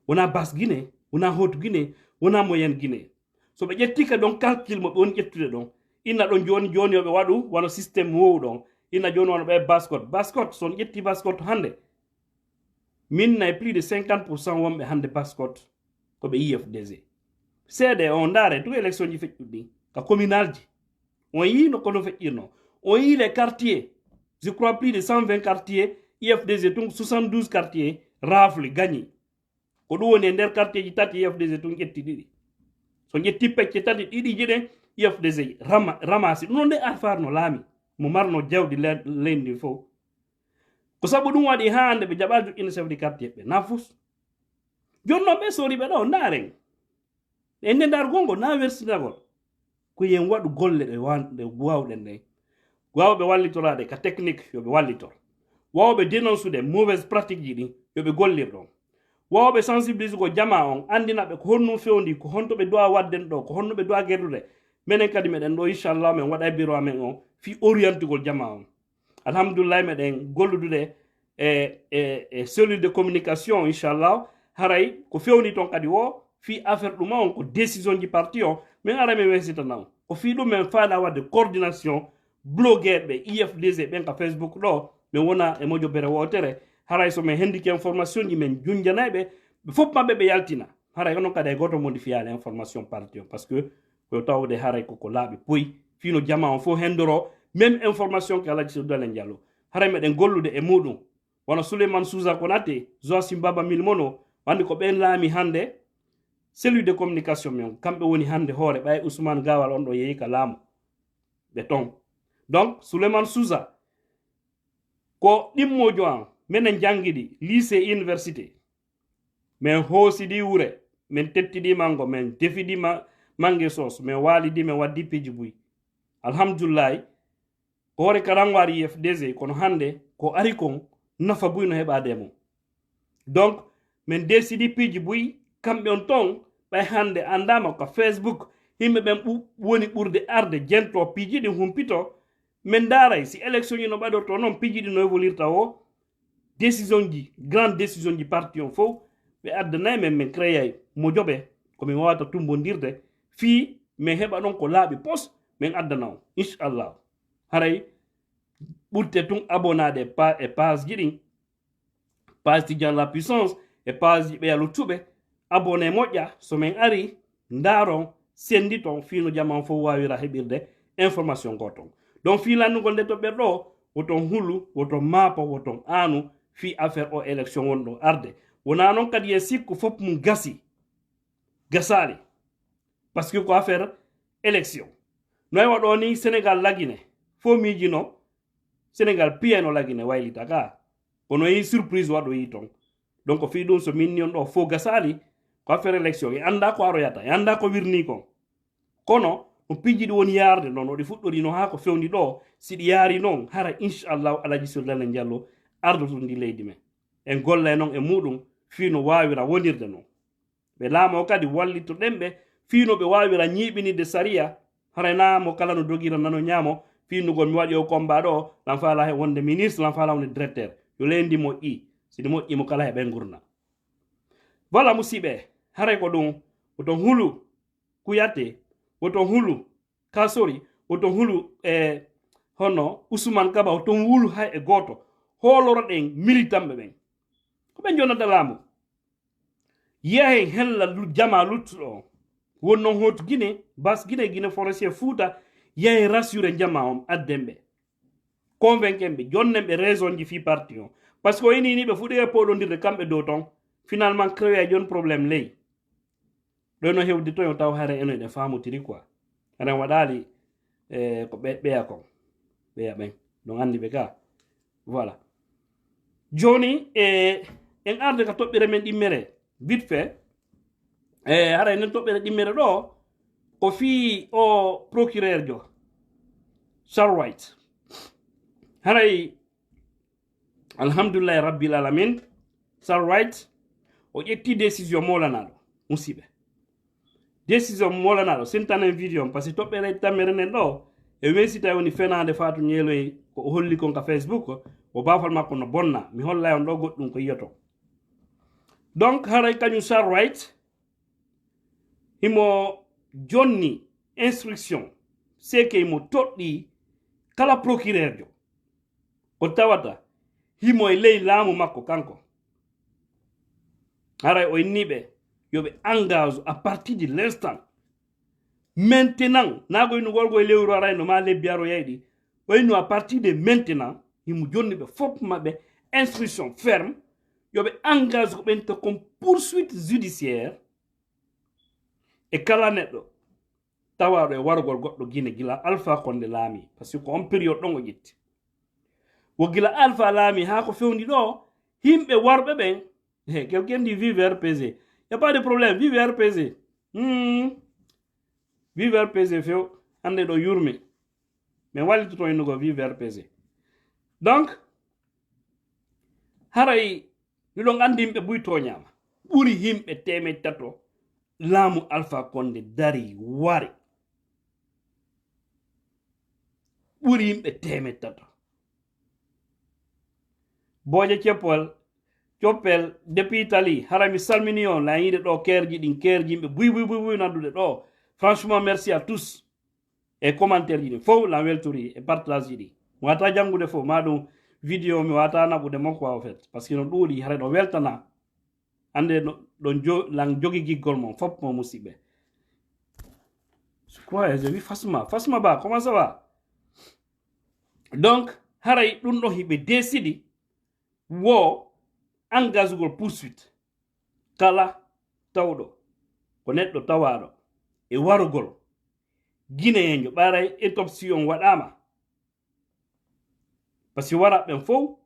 wona bas guine wona haute guine wona moyenne guine so ɓe ƴettika ɗon calcul mo ɓe woni ƴettude ɗon inna ɗon joni yoɓe waɗu wano systéme wowu ɗon inna joni wano ɓe bascot son ƴetti bascot hande min nayi plus de 50% wonɓe hande bascot koɓe IFDC seede on ndaare tout élection ji feƴƴuɗɗi ka communal ji on yino kono feƴƴirno on yi les quartiers je crois plus de 120 quartiers IFDC tun 72 quartiers rafle gagni ko ɗum woni e nder quartier ji tati IFDC tun ƴetti ɗiɗi so ƴetti pecce tati ɗiɗi jiɗen IFDC ramasi ɗum non nde affaire no laami mo marno jawdi leydi fof ko sabu ɗum waɗi ha hande ɓe jaɓa joƴƴina chef de quartier ɓe nafus joni noon ɓe soriɓe ɗo ndaren e nde ndar gongo na wersinagol ko yen waɗu golle ɗe wawɗen ɗe wawɓe wallitorade ka technique yoɓe wallitor wawɓe dénoncude mauvaise pratique ji ɗi yoɓe gollir ɗon wawɓe sensibilise ko jama on andinaɓe ko honnum fewndi ko honto ɓe dowa wadden ɗo ko honno ɓe dowa gerdude minen kadi meɗen ɗo inchallah min waɗa bureau amen on fi orientigol jama on alhamdulillah meɗen golludude e cellule de communication inchallah haray ko fewni ton kadi wo fi affaire ɗuma on ko décision ji parti o min ara min wesitana on ko fi ɗum min faala wadde coordination blogueur ɓe IFDC ɓen ka Facebook ɗo min wona e mojo bere wotere haray so min hendiki information ji min junjanayɓe ɓe fof maɓɓe ɓe yaltina haray onon kadi e goto modifiyade information parti o par ce que ko tawde haray koko laaɓi poyi fino jama on fof hendoro même information ke alaji selludale Diallo haray meɗen gollude e muɗum wono Souleymane Sousa Konaté Joacim Baba Milmono wandi ko ɓen laami hande cellule de communication men kamɓe woni hande hoore ɓay Ousmane Gawal on ɗo yeehi ka laamu ɓe ton donc Souleymane Sousa ko ɗimmojo an minen jangguiɗi lycée université min hoosiɗi wure min tettiɗimango min defiɗima mangue sos min walidi min waddi piji buy alhamdulillahi ko hoore karangwari IFDC kono hande ko ari kon nafa buy no heɓade mum donc min desidi piji buy kamɓe on ton ɓay hande andama ko Facebook yimɓe ɓen woni ɓurde arde jento piji ɗi humpito min daray si élection ji no ɓaɗorto noon piji ɗi no évolirta o décision ji grande décision ji parti on fof ɓe addanayi men min créyay mo joɓe komin wawata tumbodirde fi min heɓa ɗon ko laaɓi pos min addana on inchallah haray ɓurte tun abonnade e page ji ɗin page Tidiane la puissance e page ji ɓeya luttuɓe abonné moƴƴa so min ari ndaron sendi ton fino jaman fof wawira heɓirde information goton donc fi lannugol nde toɓɓer ɗo woton hulu woton maapo woton aanu fi affaire o élection wonɗo arde wona noon kadi yen sikku fof mum gasali par ce que ko affaire élection noy waɗo ni Sénégal lagine fo miijino Sénégal piyano lagine waylita ka kono yi surprise waɗo yi ton donc fi ɗum so minni on ɗo fo gasali ko affaire élection e anda ko aroyata e anda ko wirni kon kono no piji ɗi woni yarde noon oɗi fuɗɗori no ha ko fewni ɗo siɗi yaari noon hara inchallahu alaji selludale Diallo ardoto ndi leydi men en golle non e muɗum fino wawira wonirde non ɓe laamo kadi wallito ɗemɓe fino ɓe wawira ñiɓinide saria haranamo kala no dogira nano ñaamo finugol mi waɗi o combat ɗo lan fala he wonde ministre lan fala wonde directeur yo lendi moƴƴi sidi moƴƴimo kala he ɓen gurna voilà musidɓe haray ko ɗum oton hulu Kouyaté oton hulu Kasori oton hulu hono Ousmane Kaba oton wulu hay e goto holoroɗen militanɓe ɓen ko ɓen jonata laamu yahen hella jama luttuɗo o wonnon hoto Guinée bas Guinée forestier Fouta yahen rassure jama on addenɓe convainquenɓe jonnenɓe raison ji fi parti on par ce que o inini ɓe fuɗi e poɗodirde kamɓe dow ton finalement créé jon probléme ley ɗo no hewdi to yo taw hare eno eɗen famotiri quoi aren waɗali ko ɓeya kon ɓeya ɓen ɗon andi ɓe ga voilà joni en arde ka toɓɓere men ɗimmere vite fait hara enen toɓɓere ɗimmere ɗo ko fi o procureur jo Charles White haray alhamdulillahi rabbil alamin Charles White o ƴetti décision molanaɗo musidɓe décision molanaɗo sentanen video par ce que toɓɓere tammere nen ɗo e wesita woni fenade Fatou Ñeeloy ko o holli kon ka Facebook o bafal makko no bonna mi holla on ɗo goɗɗum ko yiyoto donc haray kañum Charles White himo jonni instruction seke imo toɗɗi kala procureur jo ko tawata himo e ley laamu makko kanko haray o inniɓe yoɓe engage à partir de l'instant maintenant nagoynugolgo e lewru arayno ma lebbi aro yeyɗi oyno à partir de maintenant himo jonni ɓe fof maɓɓe instruction ferme yoɓe engage ko ɓenta comme poursuite judiciaire e kala neɗɗo tawaɗo e wargol goɗɗo Guinée gila Alpha Condé laami par ce que on période ɗon o ƴetti wo gila Alpha laami ha ko fewndi ɗo himɓe warɓe ɓen quelqu'un dit vive RPG y a pas de problème vive RPG vive RPG few hande ɗo yurmi min wallitoto innugo vive RPG donc haray miɗon andi yimɓe ɓuytoñama ɓuri himɓe temed tato laamu Alpha Condé dari wari ɓuri yimɓe temed tato boje coppel depuis Italie hara mi salmini on la yiide ɗo kerji ɗin kerji yimɓe buy nandude ɗo franchement merci à tous e commentaire ji ɗin fof la weltori e partage ji ɗi mi wata jangude fof ma ɗum vidéo mi wata naɓude makko en fait par ce que no ɗuuɗi hara ɗo weltana ande ɗon lan jogi giggol mon fof mo musidɓe je crois j'ai vu Fasma Ba comment ça va donc haray ɗum ɗo hiɓe décidi wo engagegol poursuite kala tawɗo ko neɗɗo tawaɗo e warugol guinéenjo ɓaray autopsie on waɗama par ce que waraɓɓen fof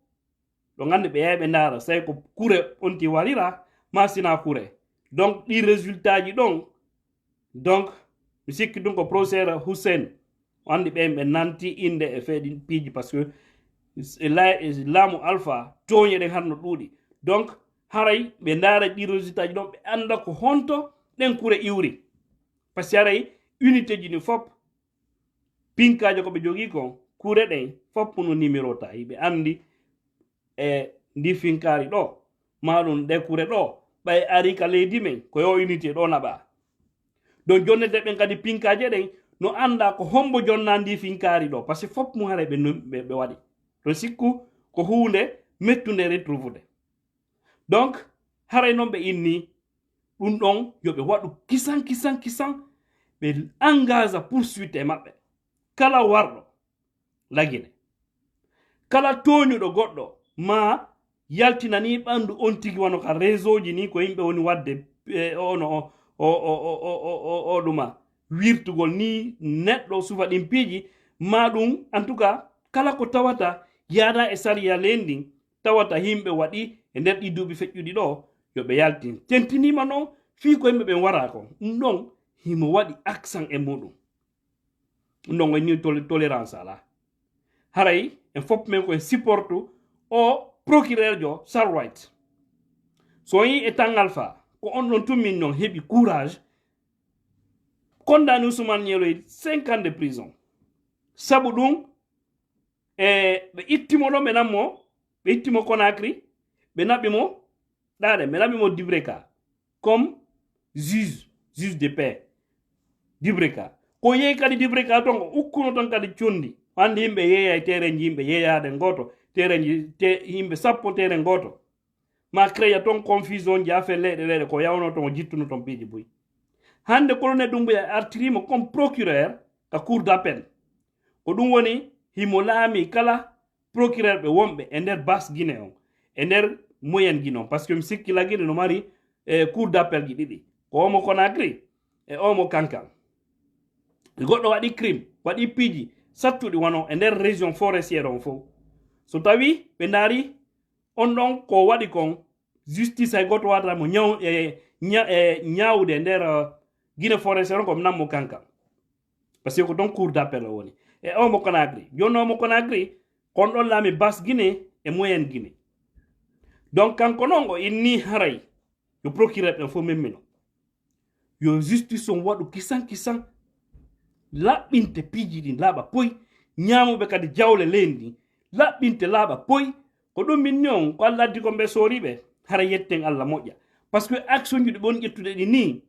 ɗo gandi ɓe yeyɓe ndaara say ko kure onti warira ma sina kure donc ɗi résultat ji ɗon donc mi sikki ɗum ko professeur Hussein o andi ɓen ɓe nanti inde e feeɗi piiji par ce que laamu Alpha toñeɗen har no ɗuuɗi donc haray ɓe ndaara ɗi résultat ji ɗon ɓe anda ko honto ɗen kure iwri par ce que haray unité ji ni fof pinkajo ko ɓe jogui kon kure ɗen fof no numéro ta yiɓe andi e ndi finkari ɗo maɗum ɗe kure ɗo ɓay ari ka leydi men ko yo unité ɗo naɓa donc jonnete ɓen kadi pinkaje ɗen no anda ko hombo jonna ndi finkari ɗo par ce que fof mum haray ɓe waɗi to sikku ko hunde mettude retrouvude donc haray noon ɓe inni ɗum ɗon yoɓe waɗu kisan ɓe engage poursuite e maɓɓe kala warɗo lagine kala toñuɗo goɗɗo ma yaltinani ɓandu on tigi wano ka réseau ji ni ko yimɓe woni wadde ono o ɗuma wirtugol ni neɗɗo sufa ɗin piiji ma ɗum en tout cas kala ko tawata yaada e sariya lendin tawata yimɓe waɗi e nder ɗi duuɓi feƴƴuɗi ɗo yoɓe yaltin tentinima noon fii ko yimɓe ɓen wara ko ɗum ɗon himo waɗi accent e muɗum ɗum ɗon woni tolérance ala haray en fof men koye supportu o procureur jo Charles Wright so yi etan alpha ko on non tum min non hebi courage condamné Ousmane Nielo 5 ans de prison sabu dum be ittimo do menamo be ittimo Conakry be nabimo dade be nabimo Dibreka comme juge de paix Dibreka ko ye kadi Dibreka ton ukkuno ton kadi condi hande yimbe yeya tere yimbe yeyade ngoto tere yimbe sappo tere ngoto ma créa ton confusion jafe lede ko yawno ton jittuno ton piji buy hande colonel Doumbouya artirimo comme procureur ka cour d'appel ko dum woni himo laami kala procureur be wombe e nder basse Guinée on e nder moyenne Guinée on parce que mi sikki la Guinée no mari cour d'appel gi didi ko omo Conakry e omo Kankan goddo wadi crime wadi piji sattudi wono e nder région forestière on fo so tawi be ndari on don ko wadi kon justice ay goto wata mo nyaawde nder Guinée forestière ko nammo Kankan parce que ko don cour d'appel woni e omo Conakry jonno mo Conakry kon don lami basse Guinée e moyenne Guinée donc kanko nongo inni haray yo procureur be fo memmino yo justice on wadu kisan laɓɓinte piiji ɗin laaɓa poy ñaamuɓe kadi jawle lendi laɓɓinte laaɓa poy ko ɗum min ni on ko Allah addi ko mbe sooriɓe hara yetten Allah moƴƴa par ce que action ji ɗi ɓon ƴettude ɗi ni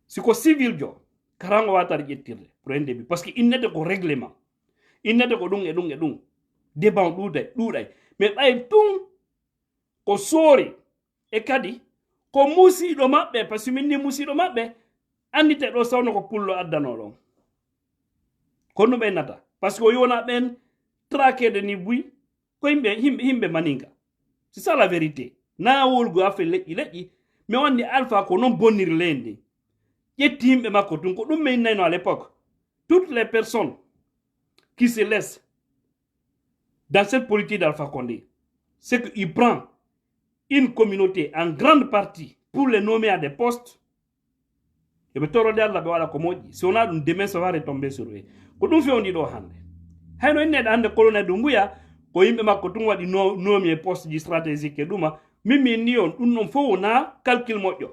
siko civil jo karango watata ƴettirde pour un début parce que innete ko règlement innete ko ɗum e ɗum e ɗum déban ɗuuɗay mais ɓay tun ko soori e kadi ko musiɗo maɓɓe par ce que min ni musiɗo maɓɓe andite ɗo sawno ko pullo addano ɗon kono ɓe nata par ce que o yona ɓen traquede ni buy ko himɓe maninga c'est ça la vérité na wolgu afe leƴƴi mi wandi alpha ko non bonniri lendi ƴetti himɓe makko tun ko ɗum min nayno à l'époque toutes les personnes qui se laissent dans cette politique d'Alpha Condé c'est qu'il prend une communauté en grande partie pour les nommer à des postes et be toro de Allah be wala ko moƴƴi si wona ɗum demain ça va retomber sur eux ko ɗum fewndi ɗo hande hayno inneɗe hande colonel Doumbouya ko yimɓe makko tun waɗi nomi e poste ji stratégique e ɗuma min ni on ɗum ɗon fof wona calcul moƴƴo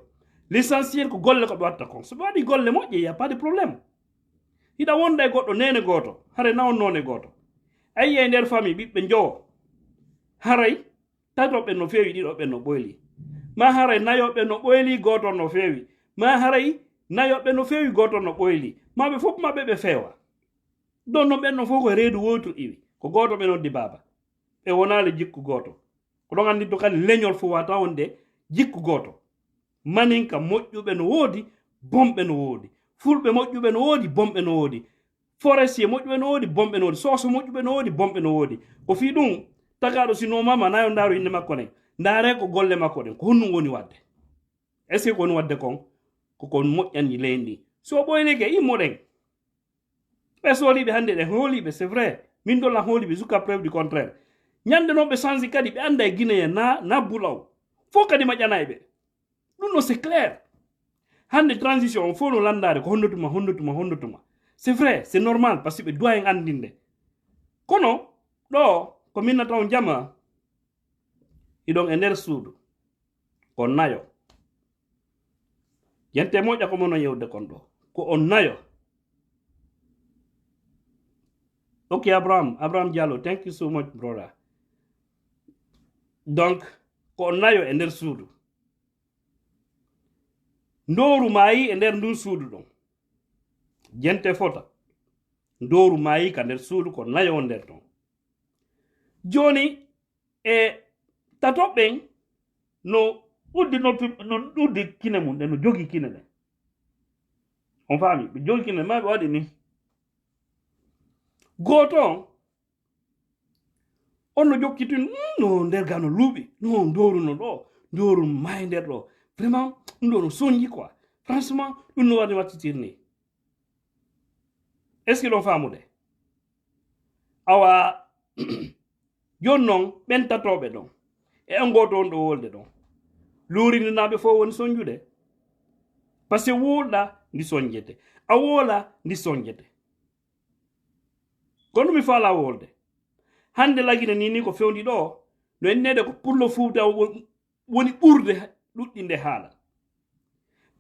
l'essentiel ko golle ko ɓe watta kon so ɓe waɗi golle moƴƴe y a pas de problème hiɗa wonda e goɗɗo nene goto hare nawonnone goto ayi e nder famille ɓiɓɓe jowo haray tatoɓe no fewi ɗiɗoɓe no ɓoyli ma haray nayoɓe no ɓoyli goto no fewi ma haray nayoɓe no fewi goto no ɓoyli maɓe fof maɓɓe ɓe fewa don no ɓen no fof ko reedu wotu iwi ko goto ɓe noddi baba ɓe wonali jikku goto ko ɗon andi to kadi leñol fo wata wonde jikku goto maninka moƴƴuɓe no woodi bomɓe no woodi fulɓe moƴƴuɓe no woodi bomɓe no woodi forestier moƴƴuɓe no woodi bomɓe no woodi soso moƴƴuɓe no woodi bomɓe no woodi ko fi ɗum tagaɗo sino mama nayo ndaru inde makko nen ndaare ko golle makko ɗen ko honɗum woni wadde est ce que ko woni wadde kon koko moƴƴani leydi so ɓoylike immoɗen ɓe sooliɓe hannde ɗe hooliɓe c'est vrai min dolla hooliɓe jusqu'à preuve du contraire ñande noon ɓe changi kadi ɓe anda e guinéen na bulaw fof kadi maƴƴana e ɓe ɗum no c'est clair hande transition on fof no landade ko hondotuma c'est vrai c'est normal par ce que ɓe doit en andinde kono ɗo ko minnata on jama iɗon e nder suudu ko nayo yente moƴƴa ko mono yewde kon ɗo ko on nayo ok Abraham Diallo thank you so much brother donc ko on nayo e nder suudu ndoru maayi e nder ndun suudu ɗon jente fota ndoru maayi ka nder suudu ko nayo nder ton joni e tatoɓɓen no ɗuddi kine mum ɗe no jogi kine ɗen on faami ɓe jogi kine ma ɓe waɗi ni goto on no jokkitin no nder ga no luuɓi no ndoru no ɗo ndoru maayi nder ɗo vraiment ɗum ɗo no soñji quoi franchement ɗum no waɗi wattitir ni est ce que ɗon faamude awa joni noon ɓen tatoɓe ɗon e on goto on ɗo wolde ɗon luurininaɓe fof woni soñjude par ce que wuulɗa ndi soñjete a woola ndi soñjete kono mi faala wolde hande lagina ni ko fewndi ɗo no ennede ko pullo Fuuta woni ɓurde ɗuɗɗinde haala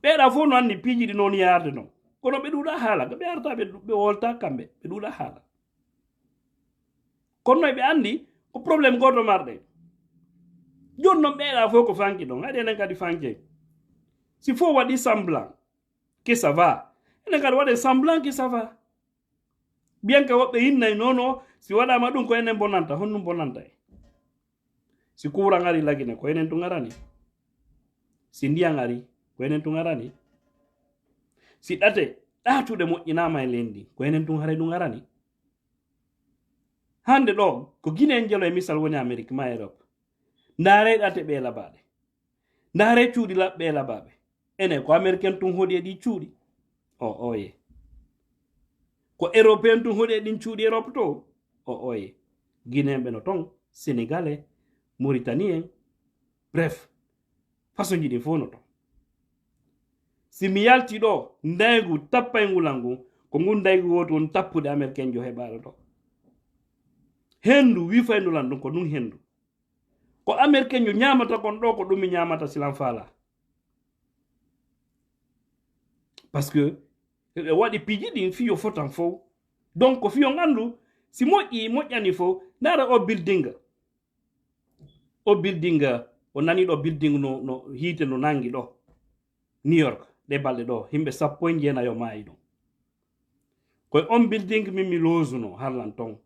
ɓeeɗa fof no anndi piiji ɗi noon yarde noon kono ɓe ɗuuɗa haala ɓe arta ɓe wolta kamɓe ɓe ɗuuɗa haala kono noy ɓe anndi ko probléme goto marɗe joni noon ɓeeɗa fof ko fanki ɗon haɗi enen kadi fanke si fof waɗi semblant que ça va enen kadi waɗe semblant que ça va bien que woɓɓe hinnayi nono si waɗama ɗum ko enen bonanta honnum bonanta e si courant ari lagine ko enen tun arani si ndiyan ari ko enen tun arani si ɗate ɗatuɗe moƴƴinama e lendi ko enen tun haray ɗum arani hande ɗo ko Guinée en jelo e misal woni Amérique ma Europe ndaare ɗate ɓe labaɗe ndaare cuuɗi laɓɓe labaɓe ene ko américain tun hoɗi e ɗi cuuɗi o oye ko européen tun hoɗi e ɗin cuuɗi Europe to o oye Guinéen ɓe no ton sénégalais mauritanien bref façon jiɗi fof no ton si mi yalti ɗo ndaygu tappay ngulal ngu ko ngun ndaygu woti won tappude américain jo heɓaɗo ɗo hendu wifaynulan ɗum ko ɗum hendu ko américain jo ñamata kon ɗo ko ɗum mi ñamata silan faala parce que ɓe waɗi piiji ɗin fiyo fotan fof donc ko fiyon andu si moƴƴi moƴƴani fof ndara o building o nani ɗo building no hiite no nangi ɗo New York ɗe balɗe ɗo himɓe 19 maayi ɗum koye on building min mi loosuno harlan ton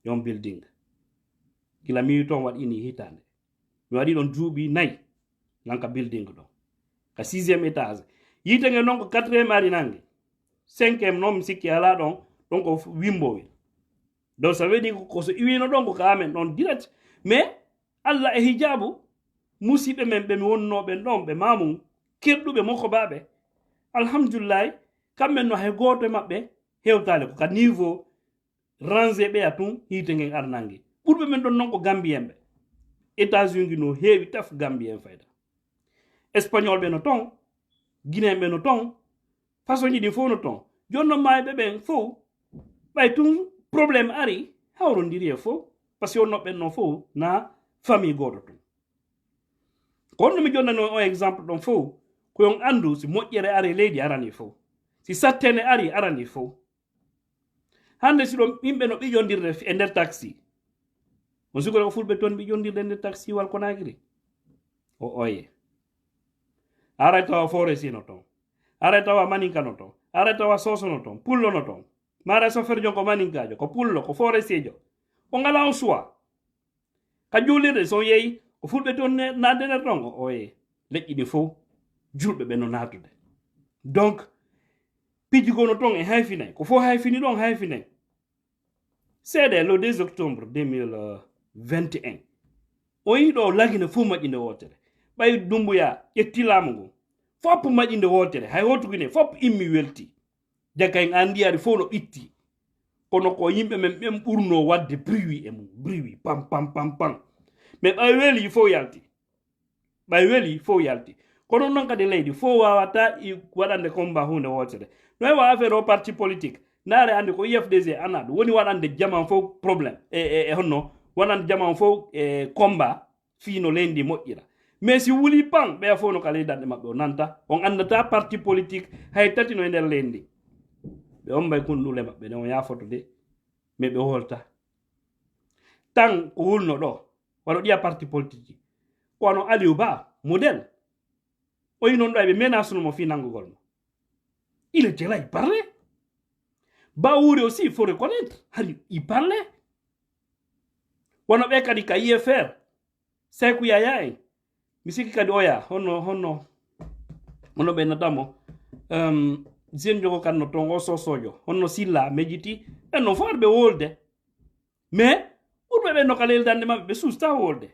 yon building gila mi wi ton waɗini hitande mi waɗi ɗon duuɓi 4 lanka building ɗo ka 6e étage yiite nge noon ko 4e ari nange 5e noon mi sikki ala ɗon ko wimbowel donc ça veut dire ko so iwino ɗon ko ka amen ɗon direct mais Allah e hijabu musiɓe men ɓe mi wonnoɓen ɗon ɓe mamum kerɗuɓe moko baɓe alhamdulillahi kamɓen no hay goto e maɓɓe hewtale ko ka niveau rangé ɓeya tun hiite ngen arnangue ɓurɓe men ɗon noon ko gambien ɓe états-unis no heewi taf gambien fayda espagnol ɓe no ton guinéen ɓe no ton façon ji ɗin fof no ton joni noon mayɓe ɓen fof ɓay tun probléme ari hawrodiri e fof par ce que wonnoɓen no fof na famille goto tun ko honno mi jonnani o exemple ɗon fof koyon andu si moƴƴere ari leydi arani fof si sattene ari arani fof hande si ɗon yimɓe no ɓiƴondirde e nder taxi on sigore ko fulɓe toon ɓiƴondirde e nder taxi wal Conakry o oye aray tawa foresi no ton aray tawa maninka no ton aray tawa soso no ton pullo no ton mara chauffeur jon ko maninkajo ko pullo ko foresijo o ngala on choix ka juulirde so yeeyi ko fulɓe toon nadde nder ton o oye leƴƴi ɗi fof julɓe ɓe no natude donc pijigo no ton e hayfinay ko fof hayfini ɗon hayfinay seeɗe le 2 octobre 2021 o yiɗo lagine fof maƴƴinde wotere ɓay dumbuya ƴetti laamu ngu fopp maƴƴinde wotere hay hotugine fopp immi welti jagga en andiyari fof no ɓitti kono ko yimɓe men ɓen ɓurno wadde bruit e mum bruit pam pam pam pam mais ɓay weli fof yalti ɓay weli fof yalti kono noon kadi leydi fof wawata waɗande combat hunde wotere no hewa affaire o parti politique ndaare andi ko IFDG anaɗo woni waɗande jaman fof probléme e honno waɗande jaman fof e combat fiino leydi moƴƴira mais si wuli pan ɓeya fof no ka leydanɗe maɓɓe o nanta on andata parti politique hay tati no e nder leydi ɓe on mbay kunɗule maɓɓe ne on yafoto de mais ɓe holta tan ko wulno ɗo waɗo ɗiya parti politique ji kono Aliou Ba modèle o yi noon ɗo ɓe menace no mo fi nangugol mo il était là il parlait Baouri aussi il faut reconnaître il parlait wono ɓe kadi ka IFR Sékou Yaya en mi sikki kadi oya honno ɓe natamo jen jogo kan no ton o sosojo honno Silla Medjiti ɓen no fof arɓe wolde mais ɓurɓe ɓen no ka leldande maɓɓe ɓe susta wolde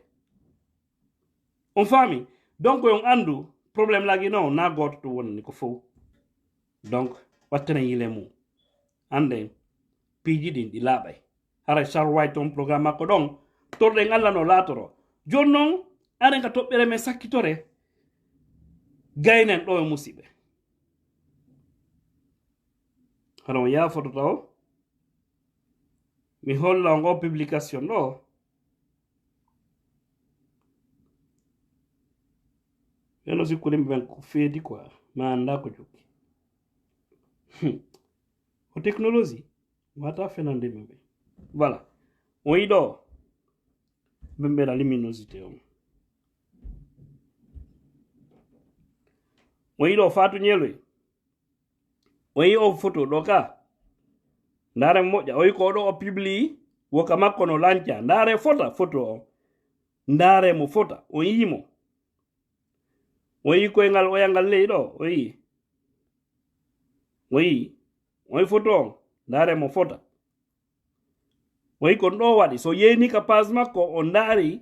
on faami donc on andu probléme lagi non na goto to wonni ko fof donc wattana yile mum ande piiji ɗin ɗi laaɓay hara Charles White on programme makko ɗon torɗen Allah no laatoro joni noon aren ka toɓɓere men sakkitore gaynen ɗo e musidɓe haɗa on yafoto taw mi holla ngo publication ɗo eno sikkude mben ko feedi quoi ma anda ko jokki o technologie wata fenande ɓe voilà o yi ɗo ɓe mbeɗa luminosité on o yi ɗo Fatou Ñeloy o yi o photo ɗo ka ndare moƴƴa o yi ko ɗo o publie woka makko no lanca ndare fota photo o ndare mo fota o yimo o yi koyngal oyangal ley ɗo o yi photo on ndare mo fota o yi kon ɗo waɗi so yeyni ka page makko o ndaari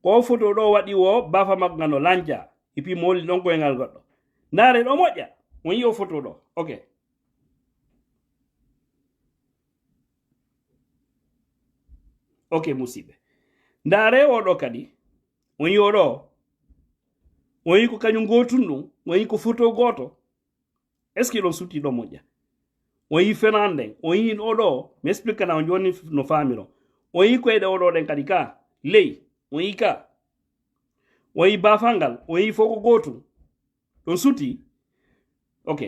ko photo ɗo waɗi wo bafa makko ngal no lanca et puis moli ɗon koyngal goɗɗo ndare ɗo moƴƴa o yi o photo ɗo ok ok musidɓe ndare oɗo kadi o yi oɗo o yi ko kañum gotun ɗum o yi ko photo goto est ce que ɗon sutti ɗo moƴƴa o yi fenande o yi oɗo mi explique na joni no famiro o yi koyɗe oɗo ɗen kadi ka ley o yi ka o yi bafal ngal o yi foko gotum ɗon sutti ok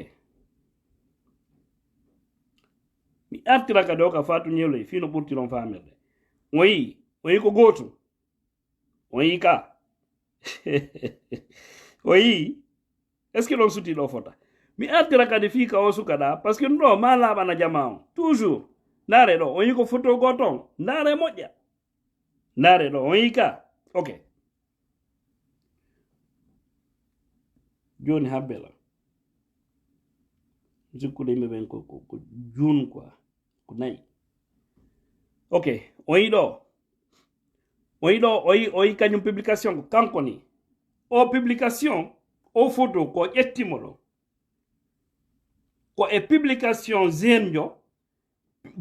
mi artira kadi o ka Fatou Ñeloy fino ɓurtiron famirde o yi ko gotum o yi ka o yi est ce que ɗon sutti ɗo fota mi artira kadi fi ka o suka ɗa par ce que ɗo ma laaɓana jama on toujours ndare ɗo o yi ko photo goto on ndare moƴƴa ndare ɗo o yi ka ok joni habbela sikkude yimɓe ɓen ko jun quoi ko nayi ok o yi ɗo o yi kañum publication ko kanko ni o publication o photo ko ƴettimo ɗo ko e publication zenjo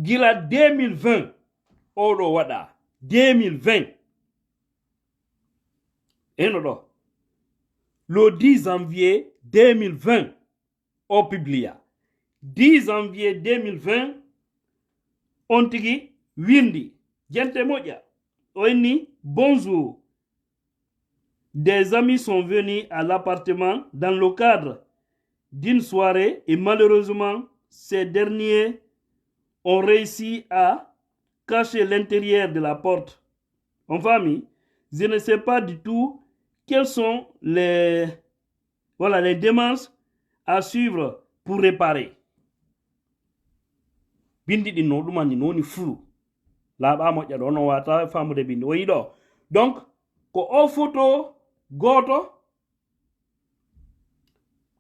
gila 2020 oɗo waɗa 2020 eno ɗo le 10 janvier 2020 o publia 10 janvier 2020 on tigi windi gente moƴƴa o inni bonjour des amis sont venus à l'appartement dans le cadre d'une soirée et malheureusement ces derniers ont réussi à cacher l'intérieur de la porte. En famille, je ne sais pas du tout quelles sont les démarches à suivre pour réparer. Bindi di no ɗumani noni fulu laaɓa moƴƴa ɗo no wata famude bindi o yi ɗo donc ko o photo goto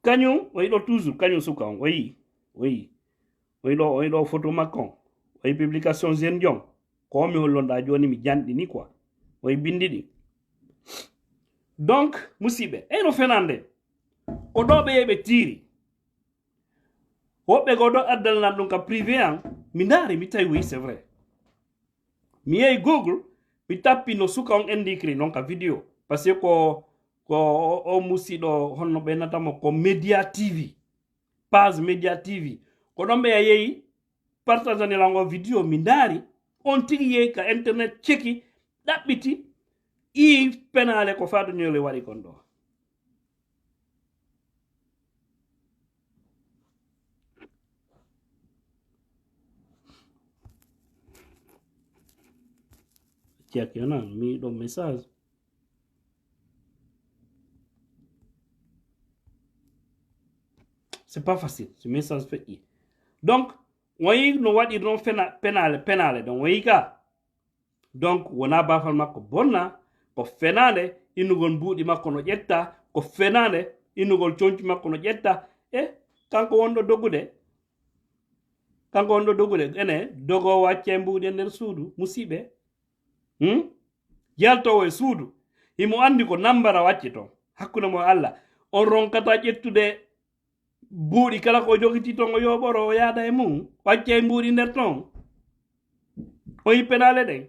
kañum o yiɗo toujours kañum suka on o yi ɗo photo makko on o yi publication jeune jon ko mi hollonɗa joni mi janɗi ni quoi o yi bindi ɗi donc musidɓe eyno fenande ko ɗo ɓe yeɓe tiiri woɓɓe go ɗo addalnan ɗum ka privé an mi ndaari mi tawi oui c'est vrai mi yehi google mi tappi no suka on indicri non ka vidéo par ce que ko o musiɗo honno ɓenatamo ko Média TV page Média TV ko ɗon ɓe yehi partageanilango vidéo mi ndaari on tigi yehi ka internet ceki ɗaɓɓiti i penale ko Fatou Ñeloy waɗi kon ɗo check yo nan mi ɗo message c'est pas facile ce message feƴƴi donc woyi no waɗi ɗon penale donc woyi ka donc wona bafal makko bonna ko fenade innugol mbuuɗi makko no ƴetta ko fenade innugol coñci makko no ƴetta e kanko wonɗo doggude ene dogo wacce mbuuɗi e nder suudu musiɓe yaltowo e suudu himo andi ko nambara wacce ton hakkude mo Allah on ronkata ƴettude buuɗi kala ko jogiti ton o yoɓoro o yaada e mum wacce e mbuuɗi nder ton o yi penale ɗen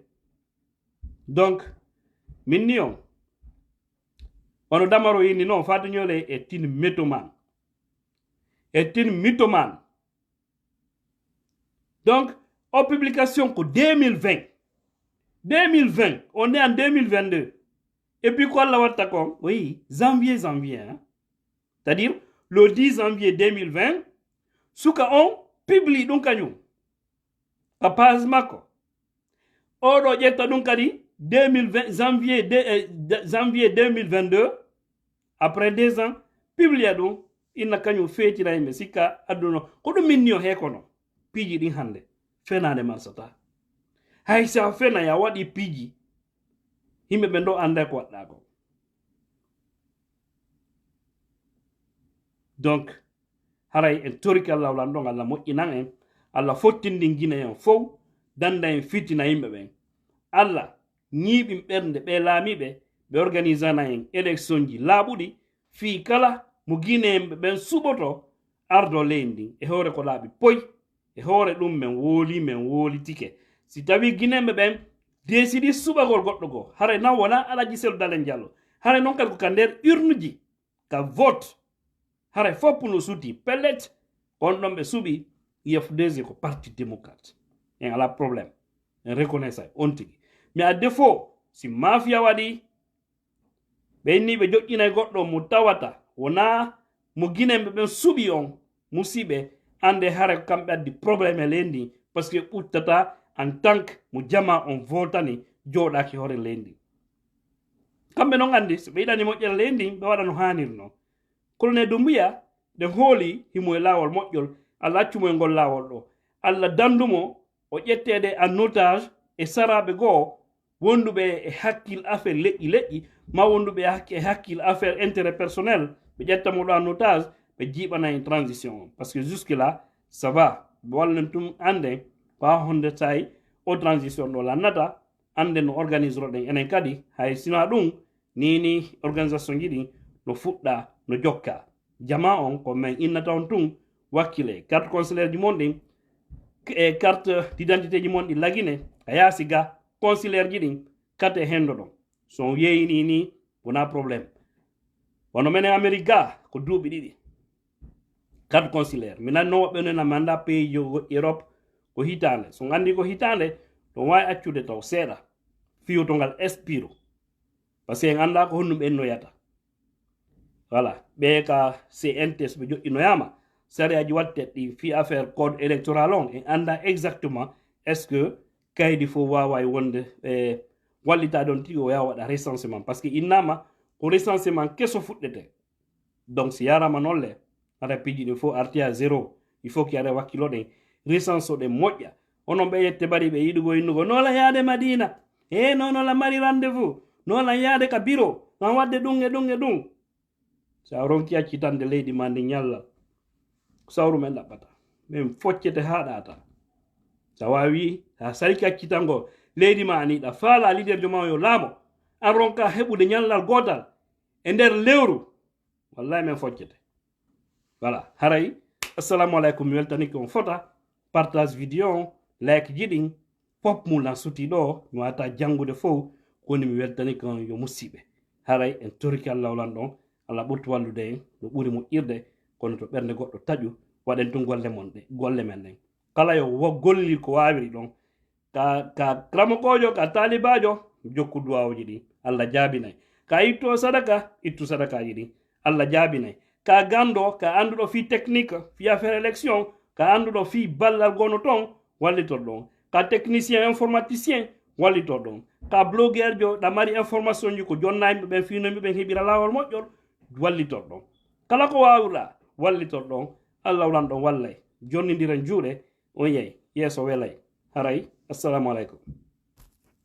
donc min ni on ono damaro yini noon Fatou Ñeloy e tin mythomane donc en publication que 2020. 2020, on est en 2022. Et puis quoi la watakon? Oui, janvier. Hein? C'est-à-dire, le 10 janvier 2020, souka on publie donc à nous. Papa Mako. Oro jetta donc à 2020, janvier 2022, après 2 ans, publie donc, il n'a qu'à nous faire tirer mais si ka adono. Kodo minyo hekono, piji din hande, fena de mansata. Haïsa fena ya wadi piji, hime bendo ande kwa dago. Donc, haray en torika la ulandong ala mo inang alla fottindi gina en fow danda en fitina yimbe ben alla ñiiɓim ɓernde ɓe laamiɓe ɓe organisana en élection ji laaɓuɗi fii kala mo guinéemɓe ɓen suɓoto ardo leydi e hoore ko laaɓi poy e hoore ɗum men wooli tike si tawi guinéemɓe ɓen décidi suɓagol goɗɗo goo hara nan wona alaji selu dalen diallo hara noon kadi ko ka nder urnuji ka vote hara fopp no suti pellet on ɗon ɓe suɓi IFDG ko parti démocrate en ala problème en reconnaît ça on tigi mais à défaut si mafia waɗi ɓe inni ɓe joƴƴinay goɗɗo mo tawata wona mo guinéɓe ɓen suɓi on musiɓe ande hara kamɓe addi probléme e leydi par ce que ɓuttata en tant que mo jama on votani joɗaki hoore leydi kamɓe noon andi so ɓe yiɗani moƴƴere leydi ɓe waɗa no hanirno colonel Doumbouya ɗe hooli himo e laawol moƴƴol Allah accumo e ngol laawol ɗo Allah dandumo o ƴettede en otage e saraɓe goo wonduɓe e hakkil affaire leƴƴi ma wonduɓe e hakkil affaire intérêt personnel ɓe ƴettamo ɗo en otage ɓe jiiɓana en transition parce que jusque là ça va ɓe wallen tum ande ko ha honde tawi o transition ɗo lannata ande no organise roɗen enen kadi hay sina ɗum nini organisation ji ɗi no fuɗɗa no jokka jama on ko men innata on tun wakkile carte consulaire ji mon ɗin e carte d'identité ji mon ɗi lagine a yaasi ga consulaire ji ɗin kate hendo ɗon so yeyini ni wona probléme wono menen amérique ga ko duuɓi ɗiɗi carte consulaire mi nanno woɓɓe nena mi anda pays jo europe ko hitande so andi ko hitande ɗon wawi accude taw seeɗa fiyotongal expiro par ce que en anda ko honnum ɓennoyata voilà ɓe ka CNTS ɓe joƴƴinoyama sariyaji watte ɗi fi affaire code électoral on en anda exactement est ce que kaydi fof wawa wonde wallita ɗon tigi o yawa waɗa recensement par ce que innama ko recensement keso fuɗɗete donc si yarama nolle hata piji ɗin fof arti à 0 il faut ki aɗa wakkilo ɗen recense ɗen moƴƴa onon ɓe yette mbaɗi ɓe yiɗugo innugo nola yaade madina e nonola mari rendez vous nola yaade ka bureau non wadde ɗum e ɗum e ɗum sa ronki accitande leydi ma ndi ñallal sawru men ɗaɓɓata min foccete ha ɗata sa wawi ha sarki accitango leydi ma aniɗa faala leader joma yo laamo an ronka heɓude ñallal gotal e nder lewru wallahi min foccete voilà haray assalamu aleykum mi weltaniki on fota partage vidéo on like jiɗin pop mum lan suti ɗo mi wata jangude fof koni mi weltaniki on yo musiɓe haray en toriki allah olan ɗon Allah ɓurtu wallude en no ɓuri moƴƴirde kono to ɓernde goɗɗo taƴu waɗen tun golle men ɗen kala yo gollil ko wawiri ɗon ka kramokojo ka talibajo jokku duwawuji ɗi Allah jaabinay ka itto sadaka ittu sadakaji ɗi Allah jaabinay ka gando ka anduɗo fi technique fi affaire élection ka anduɗo fi ballal gono ton wallitor ɗon ka technicien informaticien wallitor ɗon ka blogueur jo ɗa mari information ji ko jonnayimɓe ɓen finoyimɓe ɓen heɓira lawol moƴƴol wallitor ɗon kala ko wawirɗa wallitor ɗon Allah wulan ɗon wallay jonnodiren juuɗe on yeey yeeso welay haray assalamu aleykum